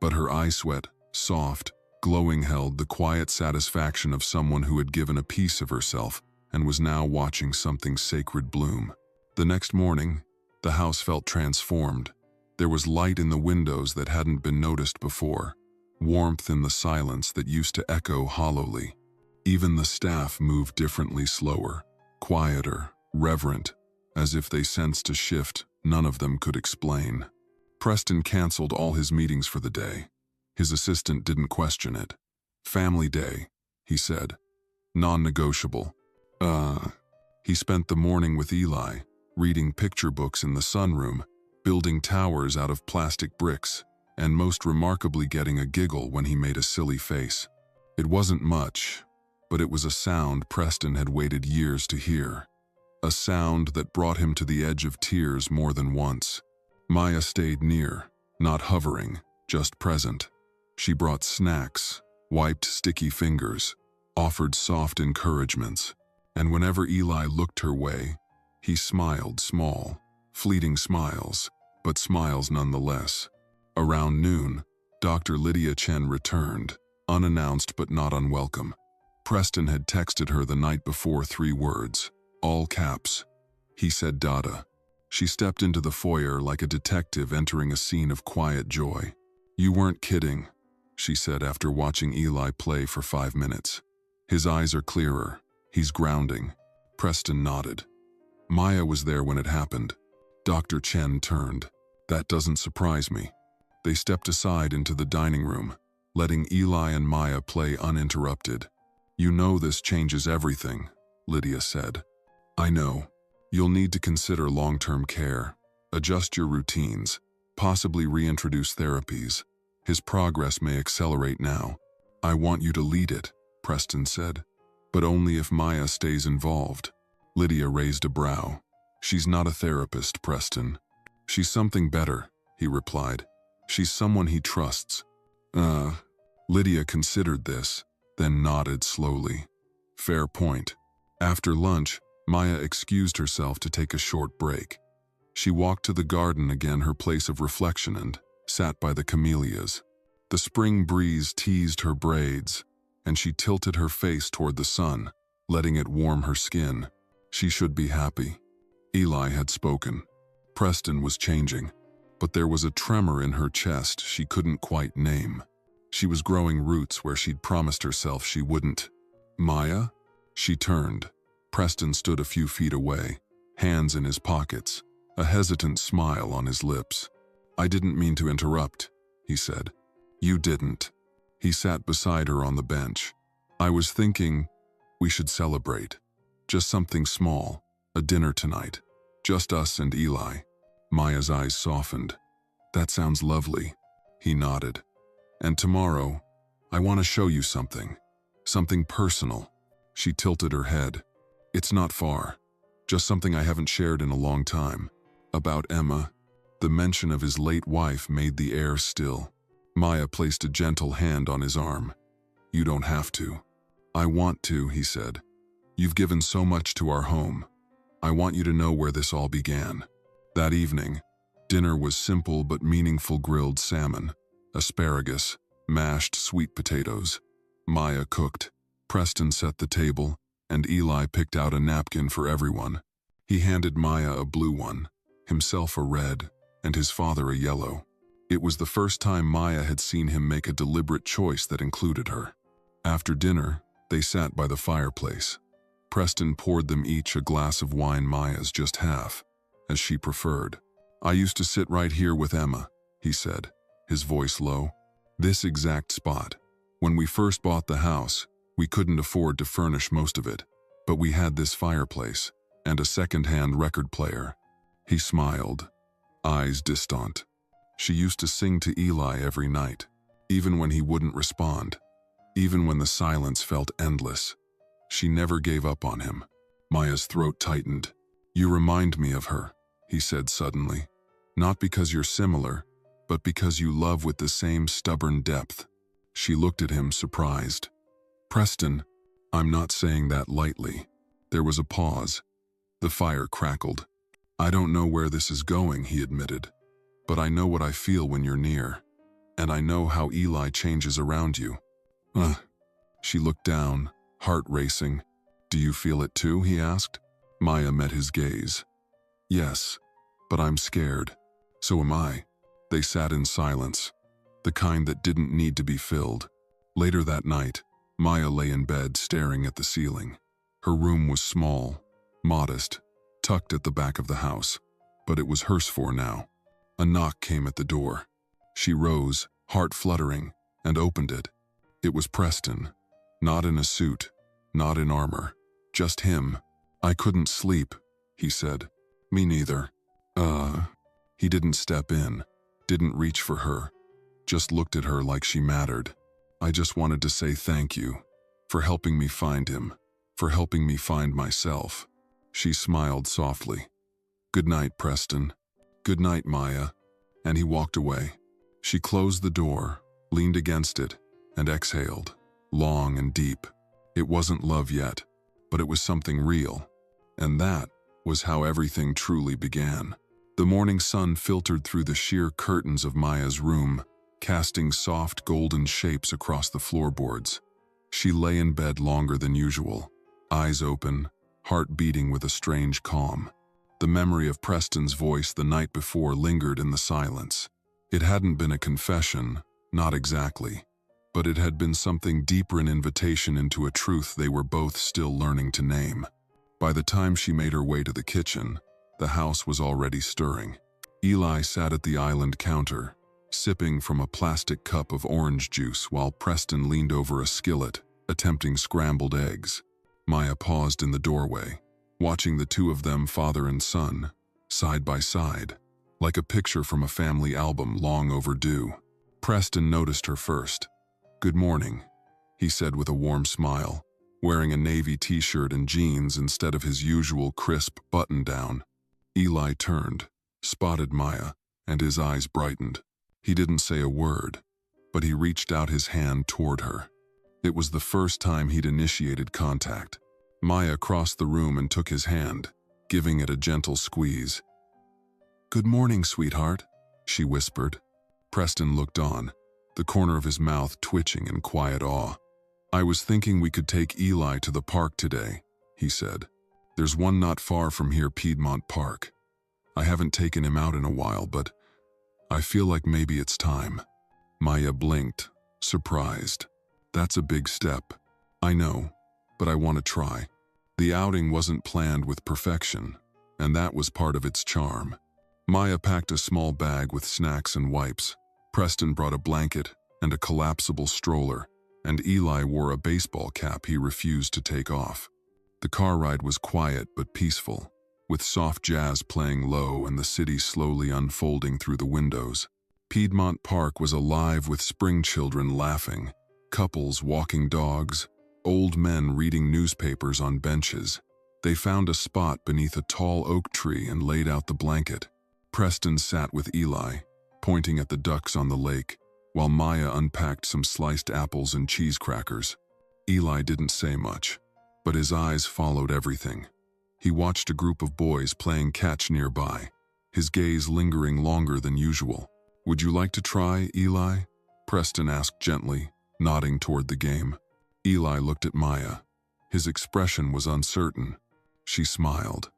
But her eye sweat, soft, glowing, held the quiet satisfaction of someone who had given a piece of herself and was now watching something sacred bloom. The next morning, the house felt transformed. There was light in the windows that hadn't been noticed before, warmth in the silence that used to echo hollowly. Even the staff moved differently, slower, quieter, reverent, as if they sensed a shift none of them could explain. Preston canceled all his meetings for the day. His assistant didn't question it. "Family day," he said. "Non-negotiable." He spent the morning with Eli, reading picture books in the sunroom, building towers out of plastic bricks, and most remarkably getting a giggle when he made a silly face. It wasn't much, but it was a sound Preston had waited years to hear. A sound that brought him to the edge of tears more than once. Maya stayed near, not hovering, just present. She brought snacks, wiped sticky fingers, offered soft encouragements, and whenever Eli looked her way, he smiled, small, fleeting smiles, but smiles nonetheless. Around noon, Dr. Lydia Chen returned, unannounced but not unwelcome. Preston had texted her the night before 3 words, all caps. He said Dada. She stepped into the foyer like a detective entering a scene of quiet joy. "You weren't kidding," she said after watching Eli play for 5 minutes. "His eyes are clearer. He's grounding." Preston nodded. Maya was there when it happened. Dr. Chen turned. "That doesn't surprise me." They stepped aside into the dining room, letting Eli and Maya play uninterrupted. "You know this changes everything," Lydia said. "I know. You'll need to consider long-term care, adjust your routines, possibly reintroduce therapies. His progress may accelerate now." "I want you to lead it," Preston said. "But only if Maya stays involved." Lydia raised a brow. "She's not a therapist, Preston." "She's something better," he replied. "She's someone he trusts." Lydia considered this, then nodded slowly. "Fair point." After lunch, Maya excused herself to take a short break. She walked to the garden again, her place of reflection, and sat by the camellias. The spring breeze teased her braids, and she tilted her face toward the sun, letting it warm her skin. She should be happy. Eli had spoken. Preston was changing, but there was a tremor in her chest she couldn't quite name. She was growing roots where she'd promised herself she wouldn't. "Maya?" She turned. Preston stood a few feet away, hands in his pockets, a hesitant smile on his lips. "I didn't mean to interrupt," he said. "You didn't." He sat beside her on the bench. "I was thinking we should celebrate. Just something small, a dinner tonight. Just us and Eli." Maya's eyes softened. "That sounds lovely." He nodded. "And tomorrow, I want to show you something. Something personal." She tilted her head. "It's not far. Just something I haven't shared in a long time. About Emma." The mention of his late wife made the air still. Maya placed a gentle hand on his arm. "You don't have to." "I want to," he said. "You've given so much to our home. I want you to know where this all began." That evening, dinner was simple but meaningful: grilled salmon, asparagus, mashed sweet potatoes. Maya cooked. Preston set the table, and Eli picked out a napkin for everyone. He handed Maya a blue one, himself a red, and his father a yellow. It was the first time Maya had seen him make a deliberate choice that included her. After dinner, they sat by the fireplace. Preston poured them each a glass of wine, Maya's just half, as she preferred. "I used to sit right here with Emma," he said, his voice low. "This exact spot. When we first bought the house, we couldn't afford to furnish most of it, but we had this fireplace and a second-hand record player." He smiled, eyes distant. She used to sing to Eli every night, even when he wouldn't respond, even when the silence felt endless. She never gave up on him. Maya's throat tightened. "You remind me of her," he said suddenly. "Not because you're similar, but because you love with the same stubborn depth." She looked at him, surprised. "Preston, I'm not saying that lightly." There was a pause. The fire crackled. "I don't know where this is going," he admitted, "but I know what I feel when you're near. And I know how Eli changes around you." She looked down, heart racing. "Do you feel it too?" he asked. Maya met his gaze. "Yes, but I'm scared." "So am I." They sat in silence, the kind that didn't need to be filled. Later that night, Maya lay in bed staring at the ceiling. Her room was small, modest, tucked at the back of the house, but it was hers for now. A knock came at the door. She rose, heart fluttering, and opened it. It was Preston, not in a suit, not in armor, just him. "I couldn't sleep," he said. "Me neither." He didn't step in, didn't reach for her, just looked at her like she mattered. "I just wanted to say thank you for helping me find him, for helping me find myself." She smiled softly. "Good night, Preston." "Good night, Maya." And he walked away. She closed the door, leaned against it, and exhaled, long and deep. It wasn't love yet, but it was something real. And that was how everything truly began. The morning sun filtered through the sheer curtains of Maya's room, casting soft golden shapes across the floorboards. She lay in bed longer than usual, eyes open, heart beating with a strange calm. The memory of Preston's voice the night before lingered in the silence. It hadn't been a confession, not exactly, but it had been something deeper, an invitation into a truth they were both still learning to name. By the time she made her way to the kitchen, the house was already stirring. Eli sat at the island counter, sipping from a plastic cup of orange juice while Preston leaned over a skillet, attempting scrambled eggs. Maya paused in the doorway, watching the two of them, father and son, side by side, like a picture from a family album long overdue. Preston noticed her first. "Good morning," he said with a warm smile, wearing a navy t-shirt and jeans instead of his usual crisp button-down. Eli turned, spotted Maya, and his eyes brightened. He didn't say a word, but he reached out his hand toward her. It was the first time he'd initiated contact. Maya crossed the room and took his hand, giving it a gentle squeeze. "Good morning, sweetheart," she whispered. Preston looked on, the corner of his mouth twitching in quiet awe. "I was thinking we could take Eli to the park today," he said. "There's one not far from here, Piedmont Park. I haven't taken him out in a while, but I feel like maybe it's time." Maya blinked, surprised. "That's a big step." "I know, but I want to try." The outing wasn't planned with perfection, and that was part of its charm. Maya packed a small bag with snacks and wipes. Preston brought a blanket and a collapsible stroller, and Eli wore a baseball cap he refused to take off. The car ride was quiet but peaceful, with soft jazz playing low and the city slowly unfolding through the windows. Piedmont Park was alive with spring children laughing, couples walking dogs, old men reading newspapers on benches. They found a spot beneath a tall oak tree and laid out the blanket. Preston sat with Eli, pointing at the ducks on the lake, while Maya unpacked some sliced apples and cheese crackers. Eli didn't say much, but his eyes followed everything. He watched a group of boys playing catch nearby, his gaze lingering longer than usual. "Would you like to try, Eli?" Preston asked gently, nodding toward the game. Eli looked at Maya. His expression was uncertain. She smiled.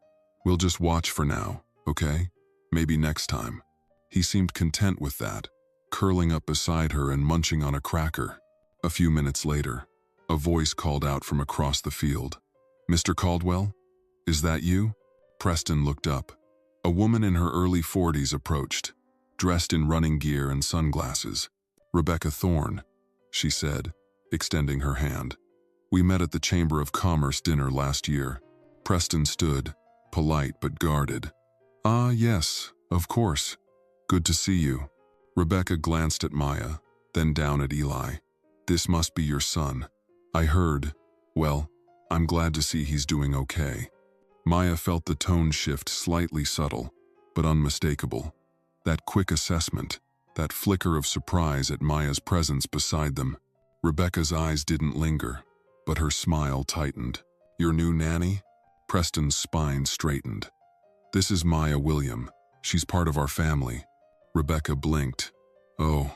"We'll just watch for now, okay? Maybe next time." He seemed content with that, curling up beside her and munching on a cracker. A few minutes later, a voice called out from across the field. "Mr. Caldwell? Is that you?" Preston looked up. A woman in her early 40s approached, dressed in running gear and sunglasses. "Rebecca Thorne," she said, extending her hand. "We met at the Chamber of Commerce dinner last year." Preston stood, polite but guarded. "Ah, yes, of course. Good to see you." Rebecca glanced at Maya, then down at Eli. "This must be your son. I heard. Well, I'm glad to see he's doing okay." Maya felt the tone shift, slightly subtle, but unmistakable. That quick assessment, that flicker of surprise at Maya's presence beside them. Rebecca's eyes didn't linger, but her smile tightened. "Your new nanny?" Preston's spine straightened. "This is Maya William. She's part of our family." Rebecca blinked. "Oh,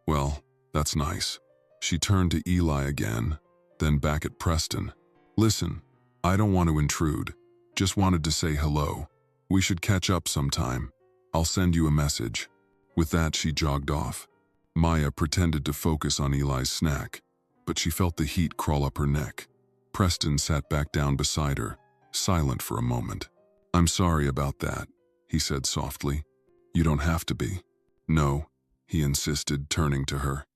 well, that's nice." She turned to Eli again, then back at Preston. "Listen, I don't want to intrude. Just wanted to say hello. We should catch up sometime. I'll send you a message." With that, she jogged off. Maya pretended to focus on Eli's snack, but she felt the heat crawl up her neck. Preston sat back down beside her, silent for a moment. "I'm sorry about that," he said softly. "You don't have to be." "No," he insisted, turning to her.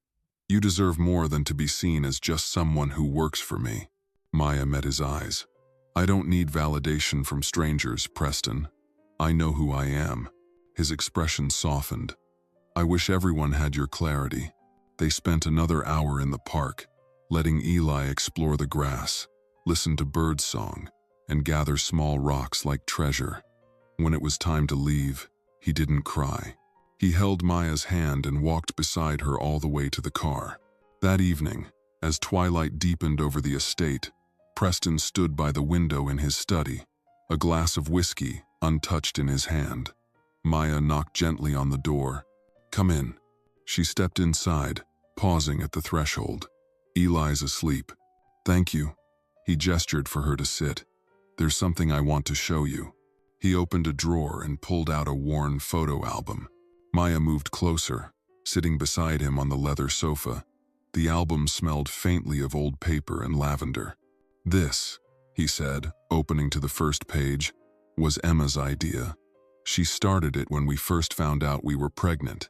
"You deserve more than to be seen as just someone who works for me." Maya met his eyes. "I don't need validation from strangers, Preston. I know who I am." His expression softened. "I wish everyone had your clarity." They spent another hour in the park, letting Eli explore the grass, listen to bird song, and gather small rocks like treasure. When it was time to leave, he didn't cry. He held Maya's hand and walked beside her all the way to the car. That evening, as twilight deepened over the estate, Preston stood by the window in his study, a glass of whiskey untouched in his hand. Maya knocked gently on the door. "Come in." She stepped inside, pausing at the threshold. "Eli's asleep." "Thank you." He gestured for her to sit. "There's something I want to show you." He opened a drawer and pulled out a worn photo album. Maya moved closer, sitting beside him on the leather sofa. The album smelled faintly of old paper and lavender. "This," he said, opening to the first page, "was Emma's idea. She started it when we first found out we were pregnant.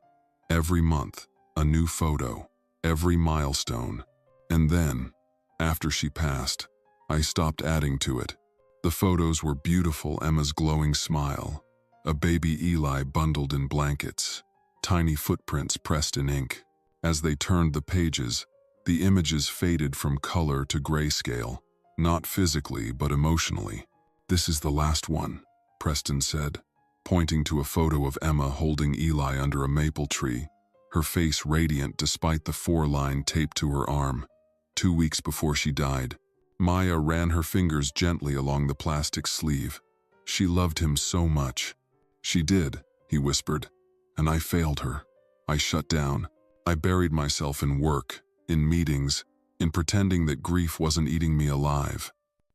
Every month, a new photo, every milestone. And then, after she passed, I stopped adding to it. The photos were beautiful: Emma's glowing smile, a baby Eli bundled in blankets, tiny footprints pressed in ink. As they turned the pages, the images faded from color to grayscale, not physically but emotionally. "This is the last one," Preston said, pointing to a photo of Emma holding Eli under a maple tree, her face radiant despite the 4-line taped to her arm. 2 weeks before she died. Maya ran her fingers gently along the plastic sleeve. "She loved him so much." "She did," he whispered, "and I failed her. I shut down. I buried myself in work, in meetings, in pretending that grief wasn't eating me alive.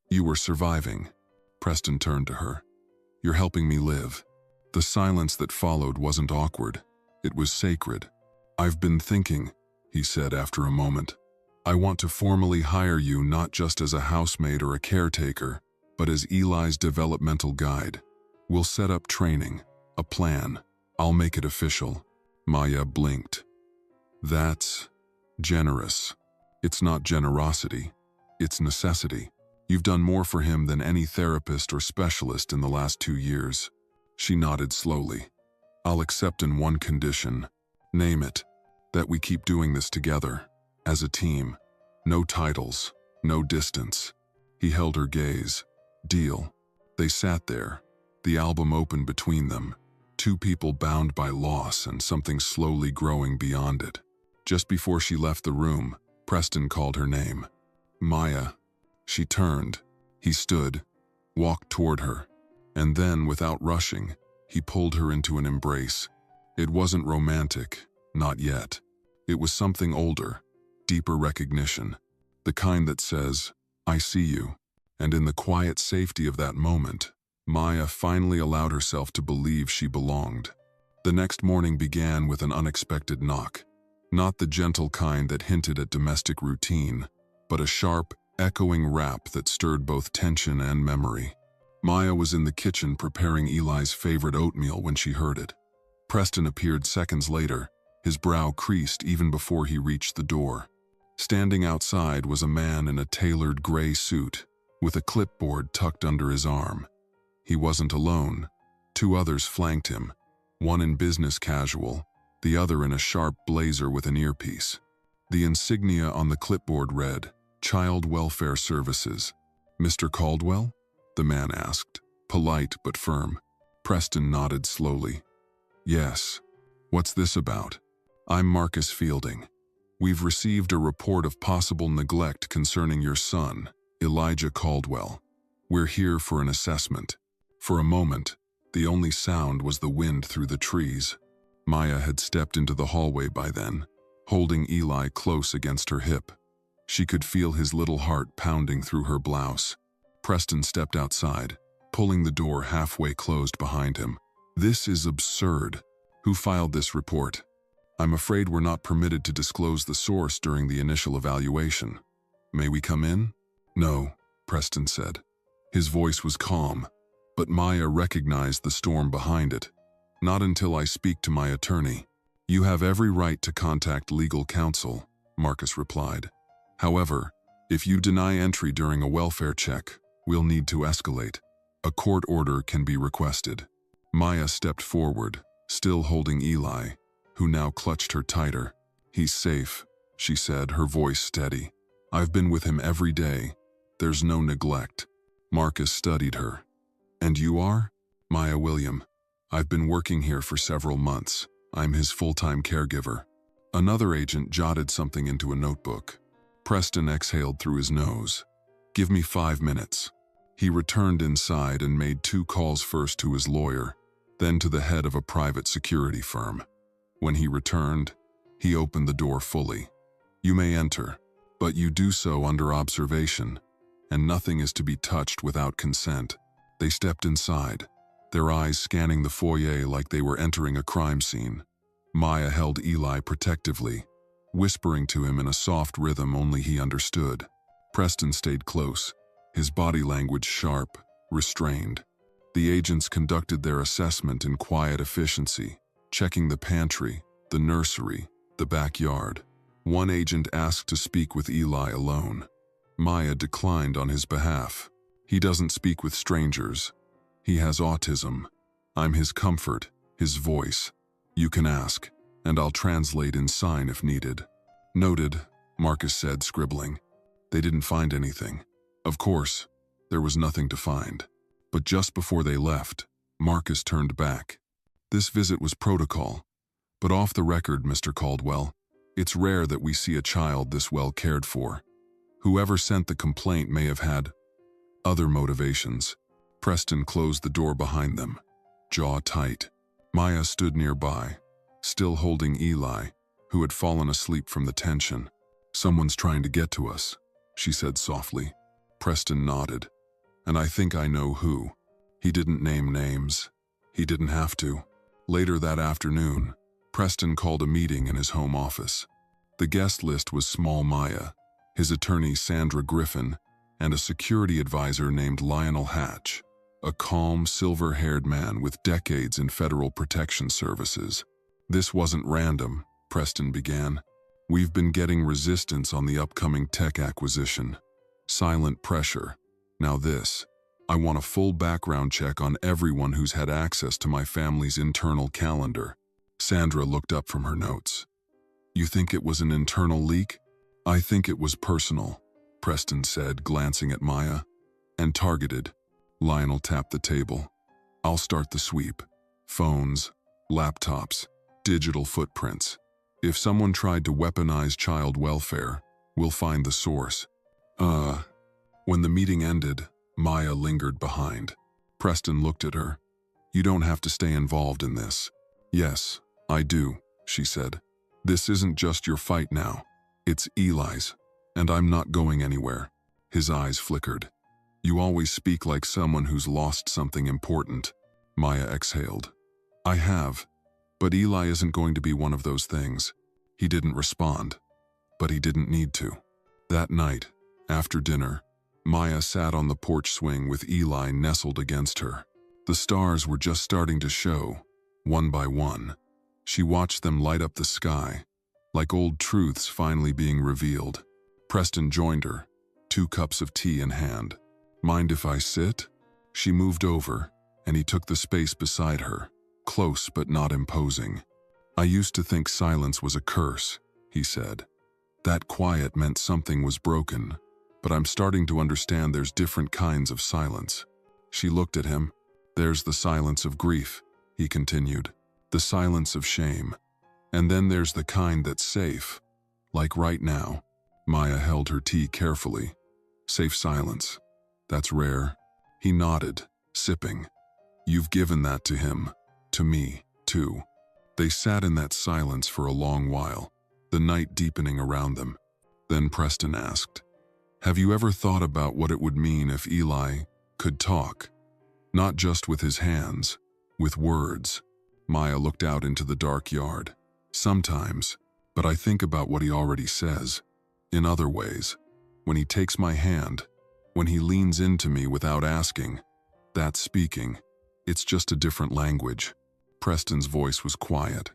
You were surviving." Preston turned to her. "You're helping me live." The silence that followed wasn't awkward. It was sacred. "I've been thinking," he said after a moment. "I want to formally hire you not just as a housemaid or a caretaker, but as Eli's developmental guide. We'll set up training, a plan. I'll make it official." Maya blinked. "That's generous." "It's not generosity. It's necessity. You've done more for him than any therapist or specialist in the last 2 years." She nodded slowly. "I'll accept in one condition." "Name it." "That we keep doing this together, as a team. No titles, no distance." He held her gaze. "Deal." They sat there, the album open between them, 2 people bound by loss and something slowly growing beyond it. Just before she left the room, Preston called her name. "Maya." She turned. He stood, walked toward her, and then, without rushing, he pulled her into an embrace. It wasn't romantic, not yet. It was something older, deeper recognition. The kind that says, "I see you." And in the quiet safety of that moment, Maya finally allowed herself to believe she belonged. The next morning began with an unexpected knock. Not the gentle kind that hinted at domestic routine, but a sharp, echoing rap that stirred both tension and memory. Maya was in the kitchen preparing Eli's favorite oatmeal when she heard it. Preston appeared seconds later, his brow creased even before he reached the door. Standing outside was a man in a tailored gray suit, with a clipboard tucked under his arm. He wasn't alone. 2 others flanked him, one in business casual, the other in a sharp blazer with an earpiece. The insignia on the clipboard read, "Child Welfare Services." "Mr. Caldwell?" the man asked, polite but firm. Preston nodded slowly. "Yes. What's this about?" "I'm Marcus Fielding. We've received a report of possible neglect concerning your son, Elijah Caldwell. We're here for an assessment." For a moment, the only sound was the wind through the trees. Maya had stepped into the hallway by then, holding Eli close against her hip. She could feel his little heart pounding through her blouse. Preston stepped outside, pulling the door halfway closed behind him. "This is absurd. Who filed this report?" "I'm afraid we're not permitted to disclose the source during the initial evaluation. May we come in?" "No," Preston said. His voice was calm, but Maya recognized the storm behind it. "Not until I speak to my attorney." "You have every right to contact legal counsel," Marcus replied. "However, if you deny entry during a welfare check, we'll need to escalate. A court order can be requested." Maya stepped forward, still holding Eli, who now clutched her tighter. "He's safe," she said, her voice steady. "I've been with him every day. There's no neglect." Marcus studied her. "And you are?" "Maya William. I've been working here for several months. I'm his full-time caregiver." Another agent jotted something into a notebook. Preston exhaled through his nose. "Give me 5 minutes." He returned inside and made 2 calls, first to his lawyer, then to the head of a private security firm. When he returned, he opened the door fully. "You may enter, but you do so under observation, and nothing is to be touched without consent." They stepped inside, their eyes scanning the foyer like they were entering a crime scene. Maya held Eli protectively, whispering to him in a soft rhythm only he understood. Preston stayed close, his body language sharp, restrained. The agents conducted their assessment in quiet efficiency, checking the pantry, the nursery, the backyard. One agent asked to speak with Eli alone. Maya declined on his behalf. "He doesn't speak with strangers. He has autism. I'm his comfort, his voice. You can ask, and I'll translate in sign if needed." "Noted," Marcus said, scribbling. They didn't find anything. Of course, there was nothing to find. But just before they left, Marcus turned back. "This visit was protocol. But off the record, Mr. Caldwell, it's rare that we see a child this well cared for. Whoever sent the complaint may have had other motivations." Preston closed the door behind them, jaw tight. Maya stood nearby, still holding Eli, who had fallen asleep from the tension. "Someone's trying to get to us," she said softly. Preston nodded. "And I think I know who." He didn't name names. He didn't have to. Later that afternoon, Preston called a meeting in his home office. The guest list was small Maya, his attorney Sandra Griffin, and a security advisor named Lionel Hatch, a calm, silver-haired man with decades in federal protection services. "This wasn't random," Preston began. "We've been getting resistance on the upcoming tech acquisition. Silent pressure. Now this. I want a full background check on everyone who's had access to my family's internal calendar." Sandra looked up from her notes. "You think it was an internal leak?" "I think it was personal," Preston said, glancing at Maya. "And targeted." Lionel tapped the table. "I'll start the sweep. Phones, laptops, digital footprints. If someone tried to weaponize child welfare, we'll find the source." When the meeting ended, Maya lingered behind. Preston looked at her. "You don't have to stay involved in this." "Yes, I do," she said. "This isn't just your fight now. It's Eli's." And I'm not going anywhere. His eyes flickered. You always speak like someone who's lost something important. Maya exhaled. I have. But Eli isn't going to be one of those things. He didn't respond. But he didn't need to. That night, after dinner, Maya sat on the porch swing with Eli nestled against her. The stars were just starting to show, one by one. She watched them light up the sky, like old truths finally being revealed. Preston joined her, 2 cups of tea in hand. Mind if I sit? She moved over, and he took the space beside her, close but not imposing. I used to think silence was a curse, he said. That quiet meant something was broken, but I'm starting to understand there's different kinds of silence. She looked at him. There's the silence of grief, he continued, the silence of shame. And then there's the kind that's safe, like right now. Maya held her tea carefully. Safe silence. That's rare. He nodded, sipping. You've given that to him, to me, too. They sat in that silence for a long while, the night deepening around them. Then Preston asked, have you ever thought about what it would mean if Eli could talk? Not just with his hands, with words. Maya looked out into the dark yard. Sometimes, but I think about what he already says. In other ways, when he takes my hand, when he leans into me without asking, that's speaking. It's just a different language. Preston's voice was quiet.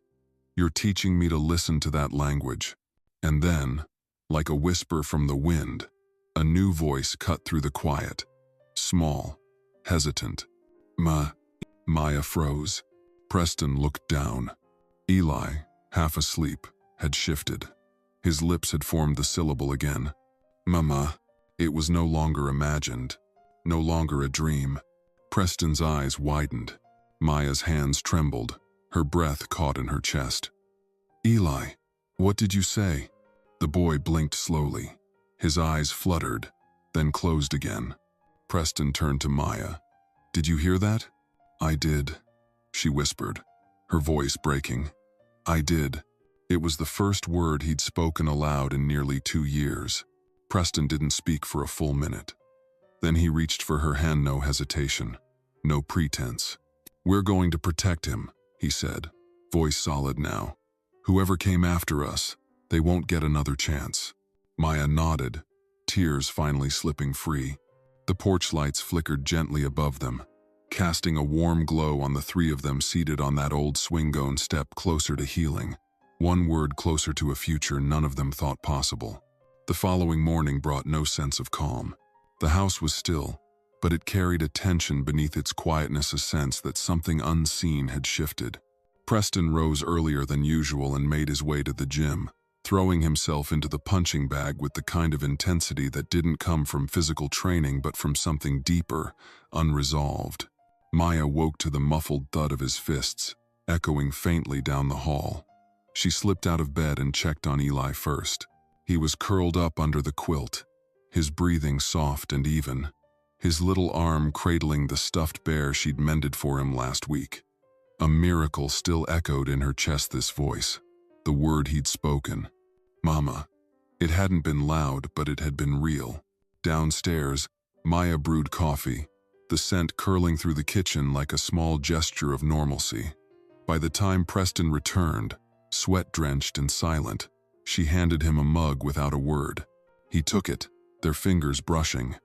You're teaching me to listen to that language. And then, like a whisper from the wind, a new voice cut through the quiet. Small, hesitant. Maya froze. Preston looked down. Eli, half asleep, had shifted. His lips had formed the syllable again. Mama. It was no longer imagined, no longer a dream. Preston's eyes widened. Maya's hands trembled. Her breath caught in her chest. Eli, what did you say? The boy blinked slowly. His eyes fluttered, then closed again. Preston turned to Maya. Did you hear that? I did, she whispered, her voice breaking. I did. It was the first word he'd spoken aloud in nearly 2 years. Preston didn't speak for a full minute. Then he reached for her hand, no hesitation, no pretense. We're going to protect him, he said, voice solid now. Whoever came after us, they won't get another chance. Maya nodded, tears finally slipping free. The porch lights flickered gently above them, casting a warm glow on the 3 of them seated on that old swing-gone step closer to healing, one word closer to a future none of them thought possible. The following morning brought no sense of calm. The house was still, but it carried a tension beneath its quietness, a sense that something unseen had shifted. Preston rose earlier than usual and made his way to the gym, throwing himself into the punching bag with the kind of intensity that didn't come from physical training but from something deeper, unresolved. Maya woke to the muffled thud of his fists, echoing faintly down the hall. She slipped out of bed and checked on Eli first. He was curled up under the quilt, his breathing soft and even, his little arm cradling the stuffed bear she'd mended for him last week. A miracle still echoed in her chest, this voice, the word he'd spoken. Mama. It hadn't been loud, but it had been real. Downstairs, Maya brewed coffee, the scent curling through the kitchen like a small gesture of normalcy. By the time Preston returned, sweat-drenched and silent, she handed him a mug without a word. He took it, their fingers brushing.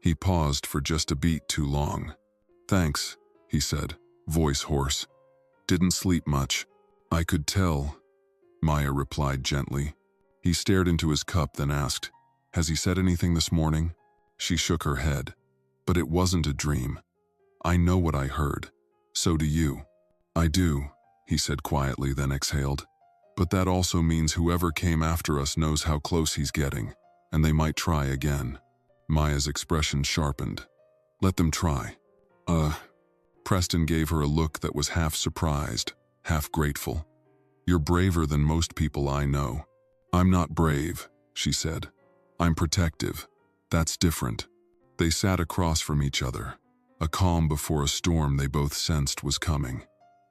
He paused for just a beat too long. Thanks, he said, voice hoarse. Didn't sleep much. I could tell, Maya replied gently. He stared into his cup, then asked, has he said anything this morning? She shook her head. But it wasn't a dream. I know what I heard. So do you. I do, he said quietly, then exhaled. But that also means whoever came after us knows how close he's getting, and they might try again. Maya's expression sharpened. Let them try. Preston gave her a look that was half surprised, half grateful. You're braver than most people I know. I'm not brave, she said. I'm protective. That's different. They sat across from each other, a calm before a storm they both sensed was coming.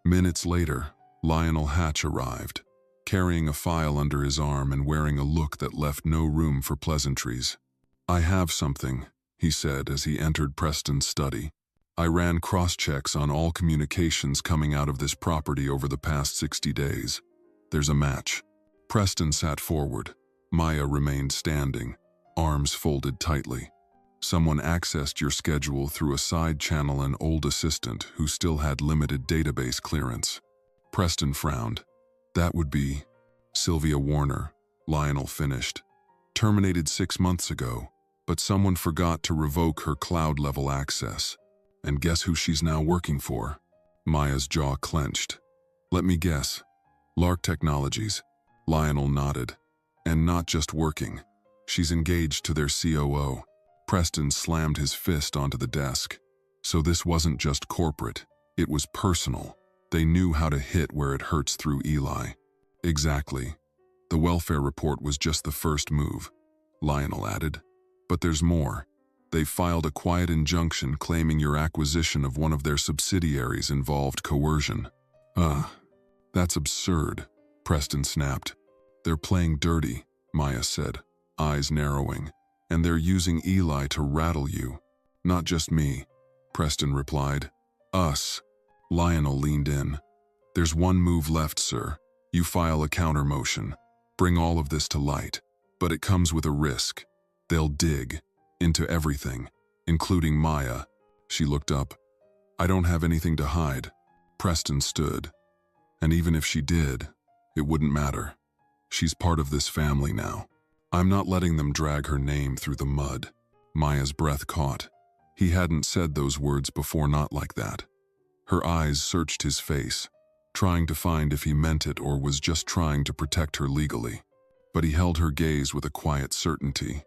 Minutes later, Lionel Hatch arrived. carrying a file under his arm and wearing a look that left no room for pleasantries. "I have something," he said as he entered Preston's study. "I ran cross-checks on all communications coming out of this property over the past 60 days. There's a match." Preston sat forward. Maya remained standing, arms folded tightly. "Someone accessed your schedule through a side channel, an old assistant who still had limited database clearance." Preston frowned. "That would be Sylvia Warner," Lionel finished. "Terminated 6 months ago, but someone forgot to revoke her cloud-level access. And guess who she's now working for?" Maya's jaw clenched. "Let me guess. Lark Technologies." Lionel nodded. "And not just working. She's engaged to their COO." Preston slammed his fist onto the desk. So this wasn't just corporate, it was personal. They knew how to hit where it hurts through Eli. "Exactly. The welfare report was just the first move," Lionel added. "But there's more. They've filed a quiet injunction claiming your acquisition of one of their subsidiaries involved coercion." That's absurd," Preston snapped. "They're playing dirty," Maya said, eyes narrowing. "And they're using Eli to rattle you." "Not just me," Preston replied. "Us." Lionel leaned in. "There's one move left, sir. You file a counter motion. Bring all of this to light. But it comes with a risk. They'll dig into everything, including Maya." She looked up. "I don't have anything to hide." Preston stood. "And even if she did, it wouldn't matter. She's part of this family now. I'm not letting them drag her name through the mud." Maya's breath caught. He hadn't said those words before, not like that. Her eyes searched his face, trying to find if he meant it or was just trying to protect her legally. But he held her gaze with a quiet certainty.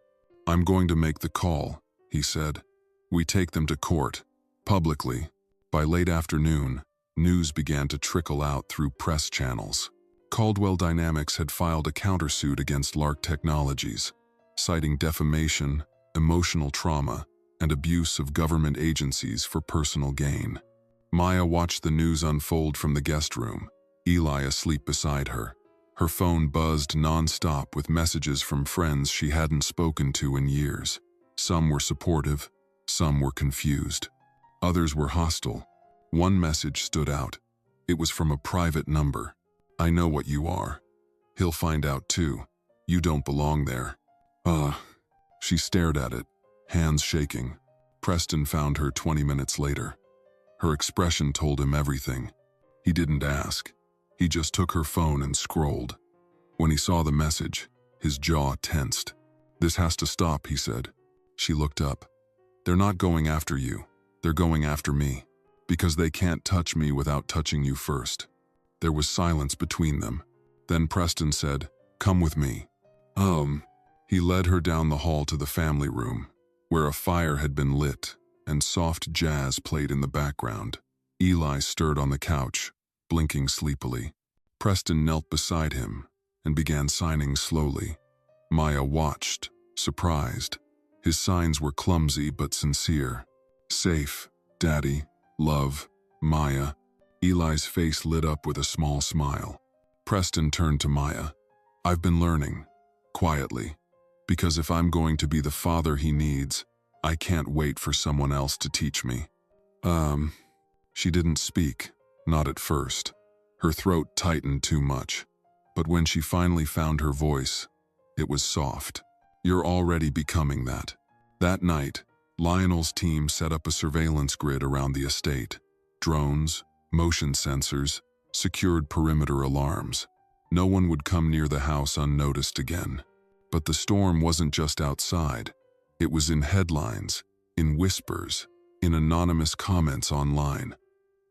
"I'm going to make the call," he said. "We take them to court, publicly." By late afternoon, news began to trickle out through press channels. Caldwell Dynamics had filed a countersuit against Lark Technologies, citing defamation, emotional trauma, and abuse of government agencies for personal gain. Maya watched the news unfold from the guest room, Eli asleep beside her. Her phone buzzed non-stop with messages from friends she hadn't spoken to in years. Some were supportive, some were confused. Others were hostile. One message stood out. It was from a private number. "I know what you are. He'll find out too. You don't belong there." She stared at it, hands shaking. Preston found her 20 minutes later. Her expression told him everything. He didn't ask. He just took her phone and scrolled. When he saw the message, his jaw tensed. "This has to stop," he said. She looked up. "They're not going after you. They're going after me. Because they can't touch me without touching you first." There was silence between them. Then Preston said, "Come with me." He led her down the hall to the family room, where a fire had been lit and soft jazz played in the background. Eli stirred on the couch, blinking sleepily. Preston knelt beside him and began signing slowly. Maya watched, surprised. His signs were clumsy but sincere. "Safe, Daddy, love, Maya." Eli's face lit up with a small smile. Preston turned to Maya. "I've been learning, quietly, because if I'm going to be the father he needs, I can't wait for someone else to teach me." She didn't speak, not at first. Her throat tightened too much. But when she finally found her voice, it was soft. "You're already becoming that." That night, Lionel's team set up a surveillance grid around the estate. Drones, motion sensors, secured perimeter alarms. No one would come near the house unnoticed again. But the storm wasn't just outside. It was in headlines, in whispers, in anonymous comments online.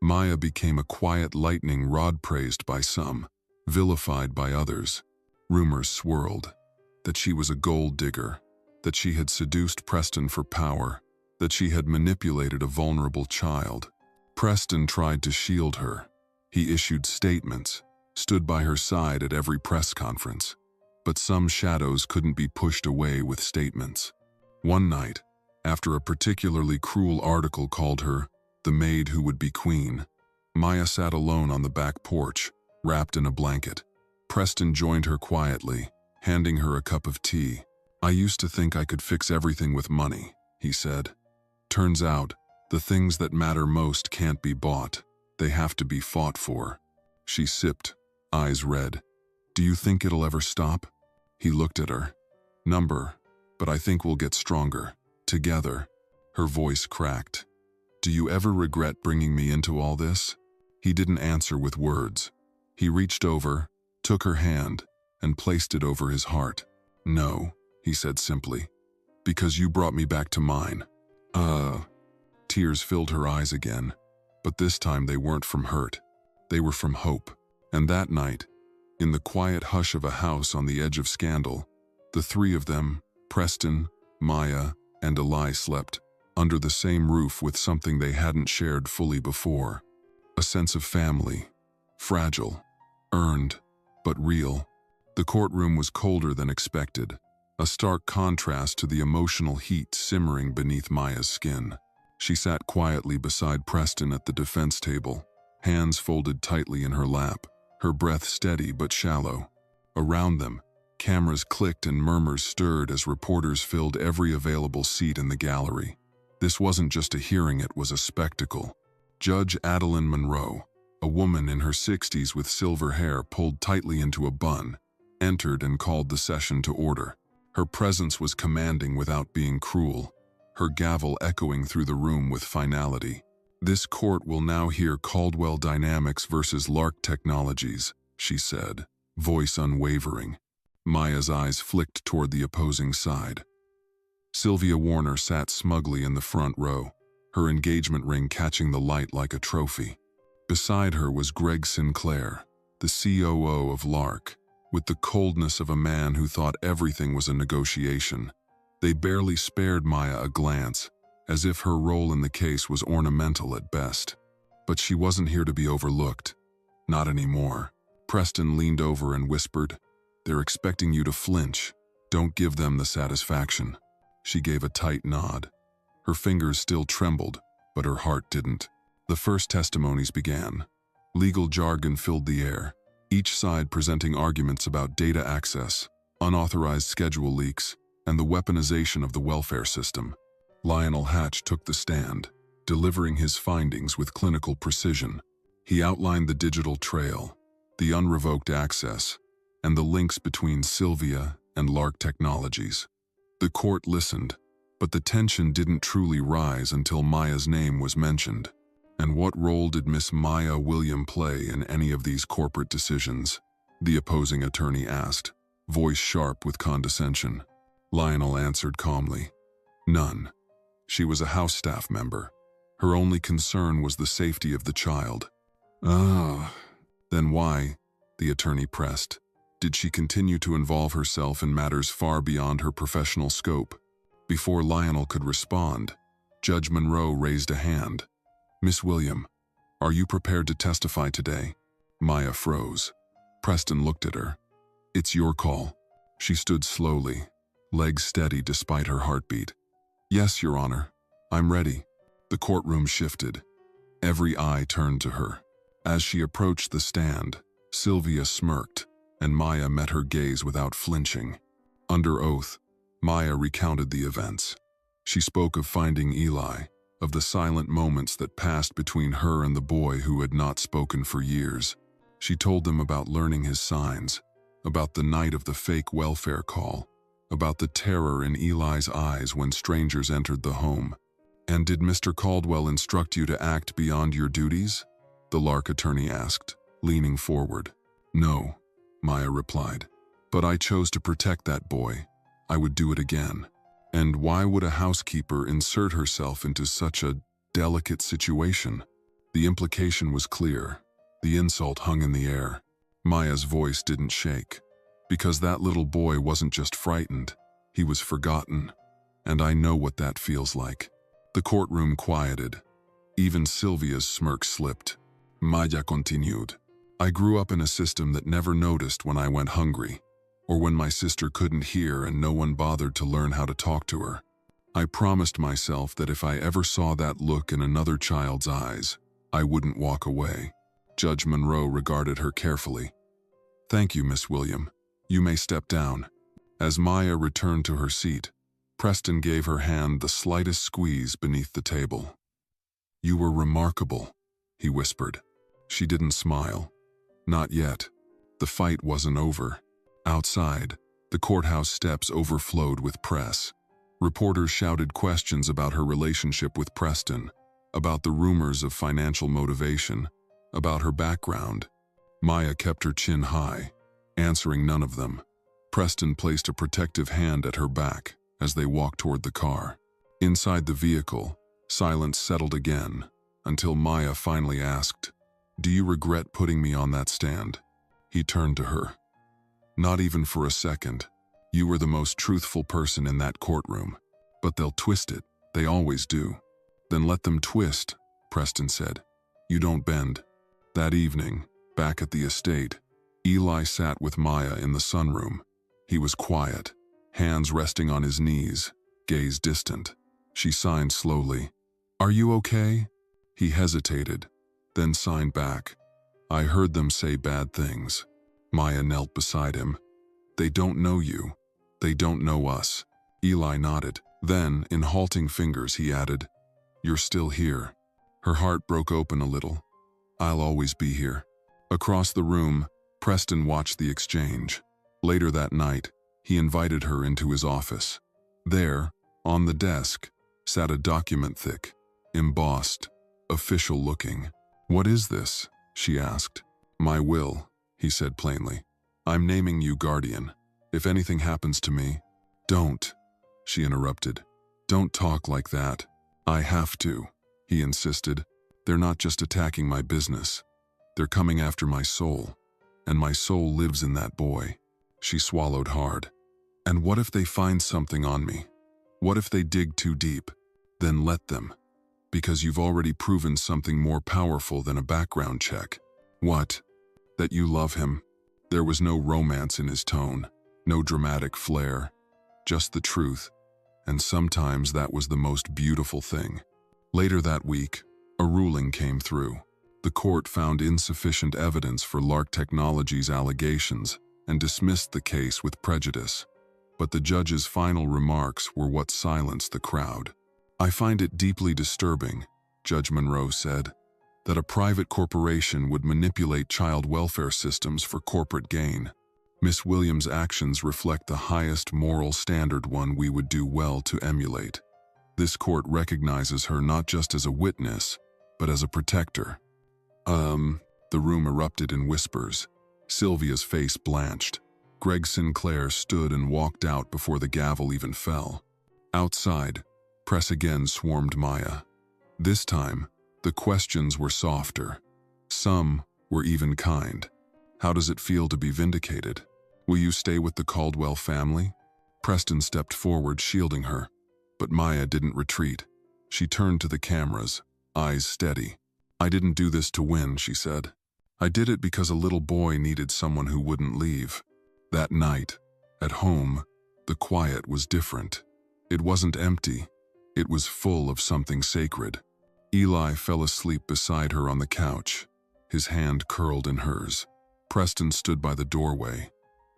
Maya became a quiet lightning rod, praised by some, vilified by others. Rumors swirled that she was a gold digger, that she had seduced Preston for power, that she had manipulated a vulnerable child. Preston tried to shield her. He issued statements, stood by her side at every press conference. But some shadows couldn't be pushed away with statements. One night, after a particularly cruel article called her the maid who would be queen, Maya sat alone on the back porch, wrapped in a blanket. Preston joined her quietly, handing her a cup of tea. "I used to think I could fix everything with money," he said. "Turns out, the things that matter most can't be bought. They have to be fought for." She sipped, eyes red. "Do you think it'll ever stop?" He looked at her. "Number, but I think we'll get stronger. Together." Her voice cracked. "Do you ever regret bringing me into all this?" He didn't answer with words. He reached over, took her hand, and placed it over his heart. "No," he said simply. "Because you brought me back to mine." Tears filled her eyes again, but this time they weren't from hurt. They were from hope. And that night, in the quiet hush of a house on the edge of scandal, the three of them, Preston, Maya, and Eli, slept under the same roof with something they hadn't shared fully before. A sense of family. Fragile. Earned. But real. The courtroom was colder than expected, a stark contrast to the emotional heat simmering beneath Maya's skin. She sat quietly beside Preston at the defense table, hands folded tightly in her lap, her breath steady but shallow. Around them, cameras clicked and murmurs stirred as reporters filled every available seat in the gallery. This wasn't just a hearing, it was a spectacle. Judge Adeline Monroe, a woman in her 60s with silver hair pulled tightly into a bun, entered and called the session to order. Her presence was commanding without being cruel, her gavel echoing through the room with finality. "This court will now hear Caldwell Dynamics versus Lark Technologies," she said, voice unwavering. Maya's eyes flicked toward the opposing side. Sylvia Warner sat smugly in the front row, her engagement ring catching the light like a trophy. Beside her was Greg Sinclair, the COO of Lark, with the coldness of a man who thought everything was a negotiation. They barely spared Maya a glance, as if her role in the case was ornamental at best. But she wasn't here to be overlooked. Not anymore. Preston leaned over and whispered, "They're expecting you to flinch. Don't give them the satisfaction." She gave a tight nod. Her fingers still trembled, but her heart didn't. The first testimonies began. Legal jargon filled the air, each side presenting arguments about data access, unauthorized schedule leaks, and the weaponization of the welfare system. Lionel Hatch took the stand, delivering his findings with clinical precision. He outlined the digital trail, the unrevoked access, and the links between Sylvia and Lark Technologies. The court listened, but the tension didn't truly rise until Maya's name was mentioned. And what role did Miss Maya William play in any of these corporate decisions? The opposing attorney asked, voice sharp with condescension. Lionel answered calmly, "None. She was a house staff member. Her only concern was the safety of the child." Then why, the attorney pressed, did she continue to involve herself in matters far beyond her professional scope? Before Lionel could respond, Judge Monroe raised a hand. "Miss William, are you prepared to testify today?" Maya froze. Preston looked at her. "It's your call." She stood slowly, legs steady despite her heartbeat. "Yes, Your Honor. I'm ready." The courtroom shifted. Every eye turned to her. As she approached the stand, Sylvia smirked, and Maya met her gaze without flinching. Under oath, Maya recounted the events. She spoke of finding Eli, of the silent moments that passed between her and the boy who had not spoken for years. She told them about learning his signs, about the night of the fake welfare call, about the terror in Eli's eyes when strangers entered the home. "And did Mr. Caldwell instruct you to act beyond your duties?" the Lark attorney asked, leaning forward. "No," Maya replied. "But I chose to protect that boy. I would do it again." And why would a housekeeper insert herself into such a delicate situation? The implication was clear. The insult hung in the air. Maya's voice didn't shake. "Because that little boy wasn't just frightened, he was forgotten. And I know what that feels like." The courtroom quieted. Even Sylvia's smirk slipped. Maya continued. "I grew up in a system that never noticed when I went hungry, or when my sister couldn't hear and no one bothered to learn how to talk to her. I promised myself that if I ever saw that look in another child's eyes, I wouldn't walk away." Judge Monroe regarded her carefully. "Thank you, Miss William. You may step down." As Maya returned to her seat, Preston gave her hand the slightest squeeze beneath the table. "You were remarkable," he whispered. She didn't smile. Not yet. The fight wasn't over. Outside, the courthouse steps overflowed with press. Reporters shouted questions about her relationship with Preston, about the rumors of financial motivation, about her background. Maya kept her chin high, answering none of them. Preston placed a protective hand at her back as they walked toward the car. Inside the vehicle, silence settled again, until Maya finally asked, "Do you regret putting me on that stand?" He turned to her. "Not even for a second. You were the most truthful person in that courtroom. But they'll twist it. They always do." "Then let them twist," Preston said. "You don't bend." That evening, back at the estate, Eli sat with Maya in the sunroom. He was quiet, hands resting on his knees, gaze distant. She signed slowly. "Are you okay?" He hesitated, then signed back. "I heard them say bad things." Maya knelt beside him. "They don't know you. They don't know us." Eli nodded. Then, in halting fingers, he added, "You're still here." Her heart broke open a little. "I'll always be here." Across the room, Preston watched the exchange. Later that night, he invited her into his office. There, on the desk, sat a document thick, embossed, official-looking. "What is this?" she asked. "My will," he said plainly. "I'm naming you guardian. If anything happens to me—" "Don't," she interrupted. "Don't talk like that." "I have to," he insisted. "They're not just attacking my business. They're coming after my soul. And my soul lives in that boy." She swallowed hard. "And what if they find something on me? What if they dig too deep? Then let them. Because you've already proven something more powerful than a background check." "What?" "That you love him." There was no romance in his tone, no dramatic flair, just the truth. And sometimes that was the most beautiful thing. Later that week, a ruling came through. The court found insufficient evidence for Lark Technologies' allegations and dismissed the case with prejudice. But the judge's final remarks were what silenced the crowd. "I find it deeply disturbing," Judge Monroe said, "that a private corporation would manipulate child welfare systems for corporate gain. Miss Williams' actions reflect the highest moral standard, one we would do well to emulate. This court recognizes her not just as a witness, but as a protector." The room erupted in whispers. Sylvia's face blanched. Greg Sinclair stood and walked out before the gavel even fell. Outside, press again swarmed Maya. This time, the questions were softer. Some were even kind. "How does it feel to be vindicated? Will you stay with the Caldwell family?" Preston stepped forward, shielding her. But Maya didn't retreat. She turned to the cameras, eyes steady. "I didn't do this to win," she said. "I did it because a little boy needed someone who wouldn't leave." That night, at home, the quiet was different. It wasn't empty. It was full of something sacred. Eli fell asleep beside her on the couch, his hand curled in hers. Preston stood by the doorway,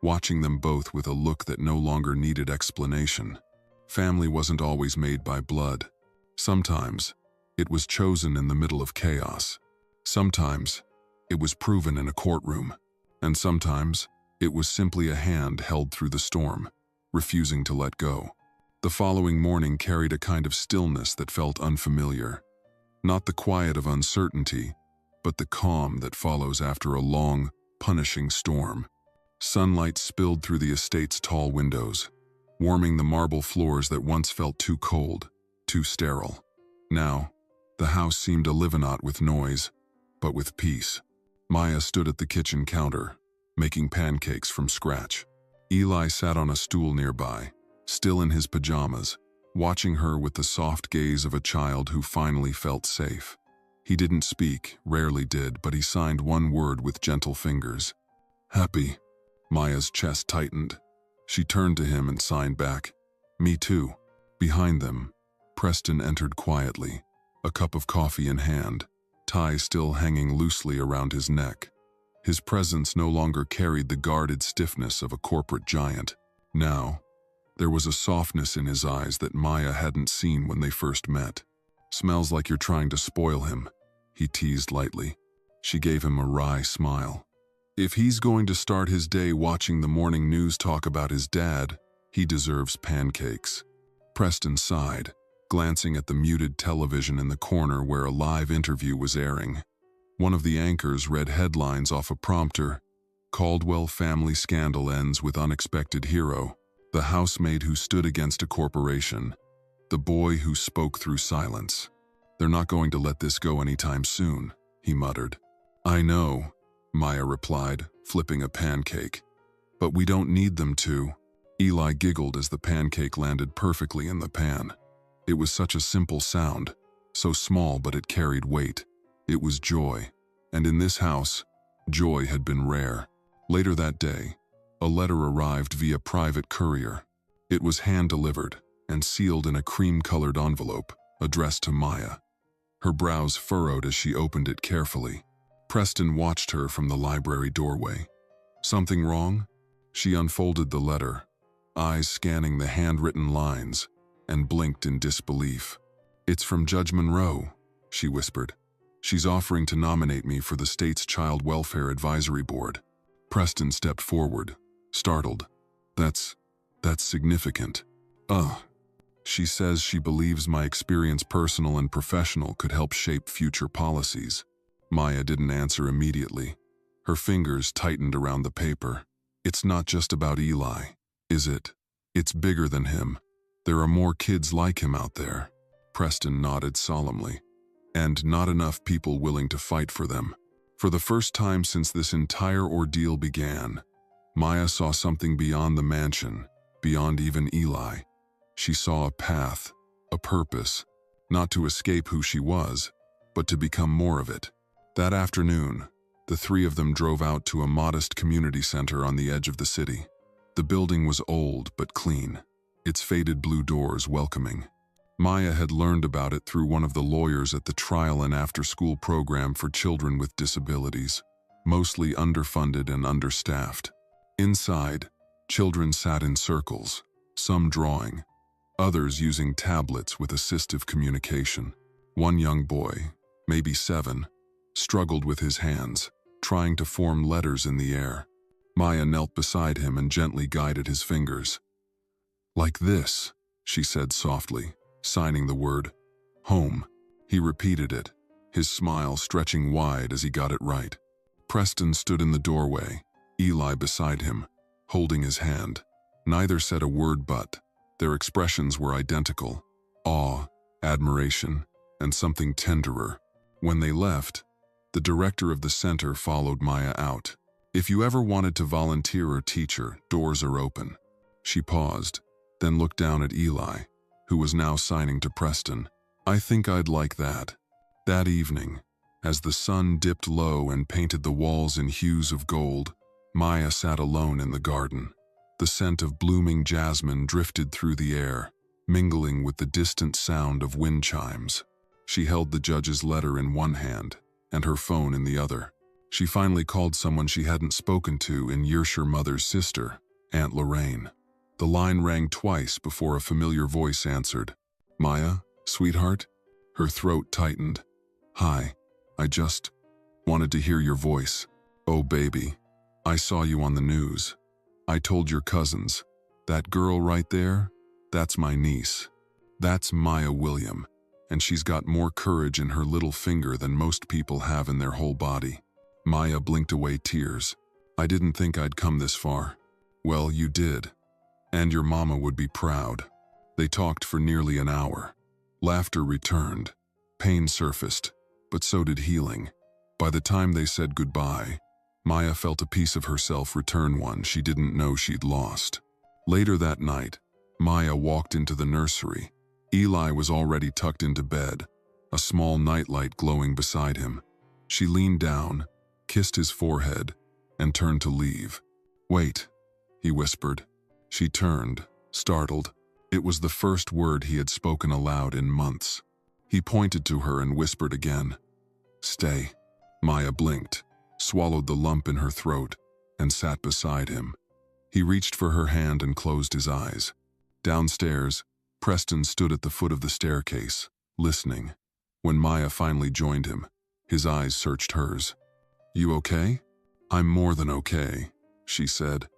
watching them both with a look that no longer needed explanation. Family wasn't always made by blood. Sometimes, it was chosen in the middle of chaos. Sometimes, it was proven in a courtroom. And sometimes, it was simply a hand held through the storm, refusing to let go. The following morning carried a kind of stillness that felt unfamiliar. Not the quiet of uncertainty, but the calm that follows after a long, punishing storm. Sunlight spilled through the estate's tall windows, warming the marble floors that once felt too cold, too sterile. Now, the house seemed a live-not with noise, but with peace. Maya stood at the kitchen counter, making pancakes from scratch. Eli sat on a stool nearby, still in his pajamas, watching her with the soft gaze of a child who finally felt safe. He didn't speak, rarely did, but he signed one word with gentle fingers. "Happy." Maya's chest tightened. She turned to him and signed back. "Me too." Behind them, Preston entered quietly, a cup of coffee in hand, tie still hanging loosely around his neck. His presence no longer carried the guarded stiffness of a corporate giant. Now, there was a softness in his eyes that Maya hadn't seen when they first met. "Smells like you're trying to spoil him," he teased lightly. She gave him a wry smile. If he's going to start his day watching the morning news talk about his dad, he deserves pancakes. Preston sighed, glancing at the muted television in the corner where a live interview was airing. One of the anchors read headlines off a prompter. "Caldwell family scandal ends with unexpected hero. The housemaid who stood against a corporation. The boy who spoke through silence." "They're not going to let this go anytime soon," he muttered. "I know," Maya replied, flipping a pancake. "But we don't need them to." Eli giggled as the pancake landed perfectly in the pan. It was such a simple sound, so small but it carried weight. It was joy, and in this house, joy had been rare. Later that day, a letter arrived via private courier. It was hand-delivered and sealed in a cream-colored envelope, addressed to Maya. Her brows furrowed as she opened it carefully. Preston watched her from the library doorway. "Something wrong?" She unfolded the letter, eyes scanning the handwritten lines, and blinked in disbelief. "It's from Judge Monroe," she whispered. "She's offering to nominate me for the state's Child Welfare Advisory Board." Preston stepped forward, startled. That's significant." She says she believes my experience, personal and professional, could help shape future policies." Maya didn't answer immediately. Her fingers tightened around the paper. "It's not just about Eli, is it? It's bigger than him. There are more kids like him out there." Preston nodded solemnly. "And not enough people willing to fight for them." For the first time since this entire ordeal began, Maya saw something beyond the mansion, beyond even Eli. She saw a path, a purpose, not to escape who she was, but to become more of it. That afternoon, the three of them drove out to a modest community center on the edge of the city. The building was old but clean, its faded blue doors welcoming. Maya had learned about it through one of the lawyers at the trial and after-school program for children with disabilities, mostly underfunded and understaffed. Inside, children sat in circles, some drawing, others using tablets with assistive communication. One young boy, maybe 7, struggled with his hands, trying to form letters in the air. Maya knelt beside him and gently guided his fingers. "Like this," she said softly, signing the word, "home." He repeated it, his smile stretching wide as he got it right. Preston stood in the doorway, Eli beside him, holding his hand. Neither said a word, but their expressions were identical: awe, admiration, and something tenderer. When they left, the director of the center followed Maya out. "If you ever wanted to volunteer or teach her, doors are open." She paused, then looked down at Eli, who was now signing to Preston. "I think I'd like that." That evening, as the sun dipped low and painted the walls in hues of gold, Maya sat alone in the garden. The scent of blooming jasmine drifted through the air, mingling with the distant sound of wind chimes. She held the judge's letter in one hand and her phone in the other. She finally called someone she hadn't spoken to in years, her mother's sister, Aunt Lorraine. The line rang twice before a familiar voice answered. "Maya, sweetheart?" Her throat tightened. "Hi, I just wanted to hear your voice." "Oh, baby, I saw you on the news. I told your cousins. That girl right there, that's my niece. That's Maya William, and she's got more courage in her little finger than most people have in their whole body." Maya blinked away tears. "I didn't think I'd come this far." "Well, you did. And your mama would be proud." They talked for nearly an hour. Laughter returned. Pain surfaced, but so did healing. By the time they said goodbye, Maya felt a piece of herself return, one she didn't know she'd lost. Later that night, Maya walked into the nursery. Eli was already tucked into bed, a small nightlight glowing beside him. She leaned down, kissed his forehead, and turned to leave. "Wait," he whispered. She turned, startled. It was the first word he had spoken aloud in months. He pointed to her and whispered again. "Stay." Maya blinked, swallowed the lump in her throat, and sat beside him. He reached for her hand and closed his eyes. Downstairs, Preston stood at the foot of the staircase, listening. When Maya finally joined him, his eyes searched hers. "You okay?" "I'm more than okay," she said.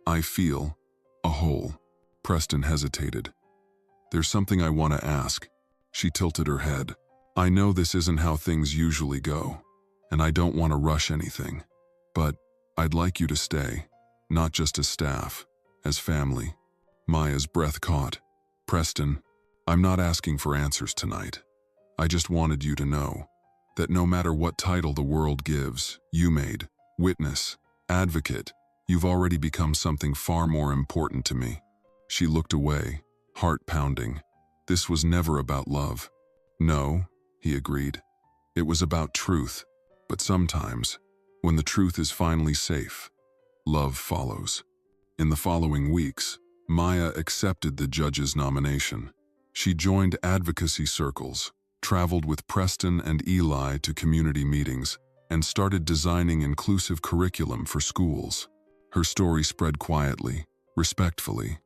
"I feel a hole." Preston hesitated. "There's something I want to ask." She tilted her head. "I know this isn't how things usually go, and I don't want to rush anything, but I'd like you to stay, not just as staff, as family." Maya's breath caught. "Preston, I'm not asking for answers tonight. I just wanted you to know that no matter what title the world gives, you maid, witness, advocate, you've already become something far more important to me." She looked away, heart pounding. This was never about love. "No," he agreed. "It was about truth. But sometimes, when the truth is finally safe, love follows." In the following weeks, Maya accepted the judge's nomination. She joined advocacy circles, traveled with Preston and Eli to community meetings, and started designing inclusive curriculum for schools. Her story spread quietly, respectfully,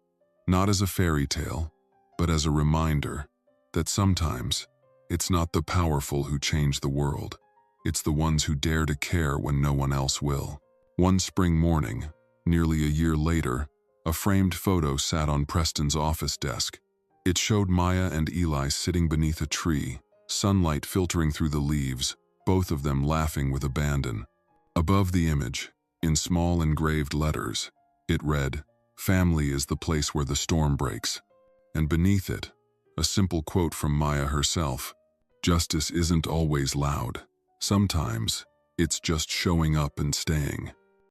not as a fairy tale, but as a reminder that sometimes it's not the powerful who change the world. It's the ones who dare to care when no one else will. One spring morning, nearly a year later, a framed photo sat on Preston's office desk. It showed Maya and Eli sitting beneath a tree, sunlight filtering through the leaves, both of them laughing with abandon. Above the image, in small engraved letters, it read, "Family is the place where the storm breaks." And beneath it, a simple quote from Maya herself, "Justice isn't always loud. Sometimes, it's just showing up and staying."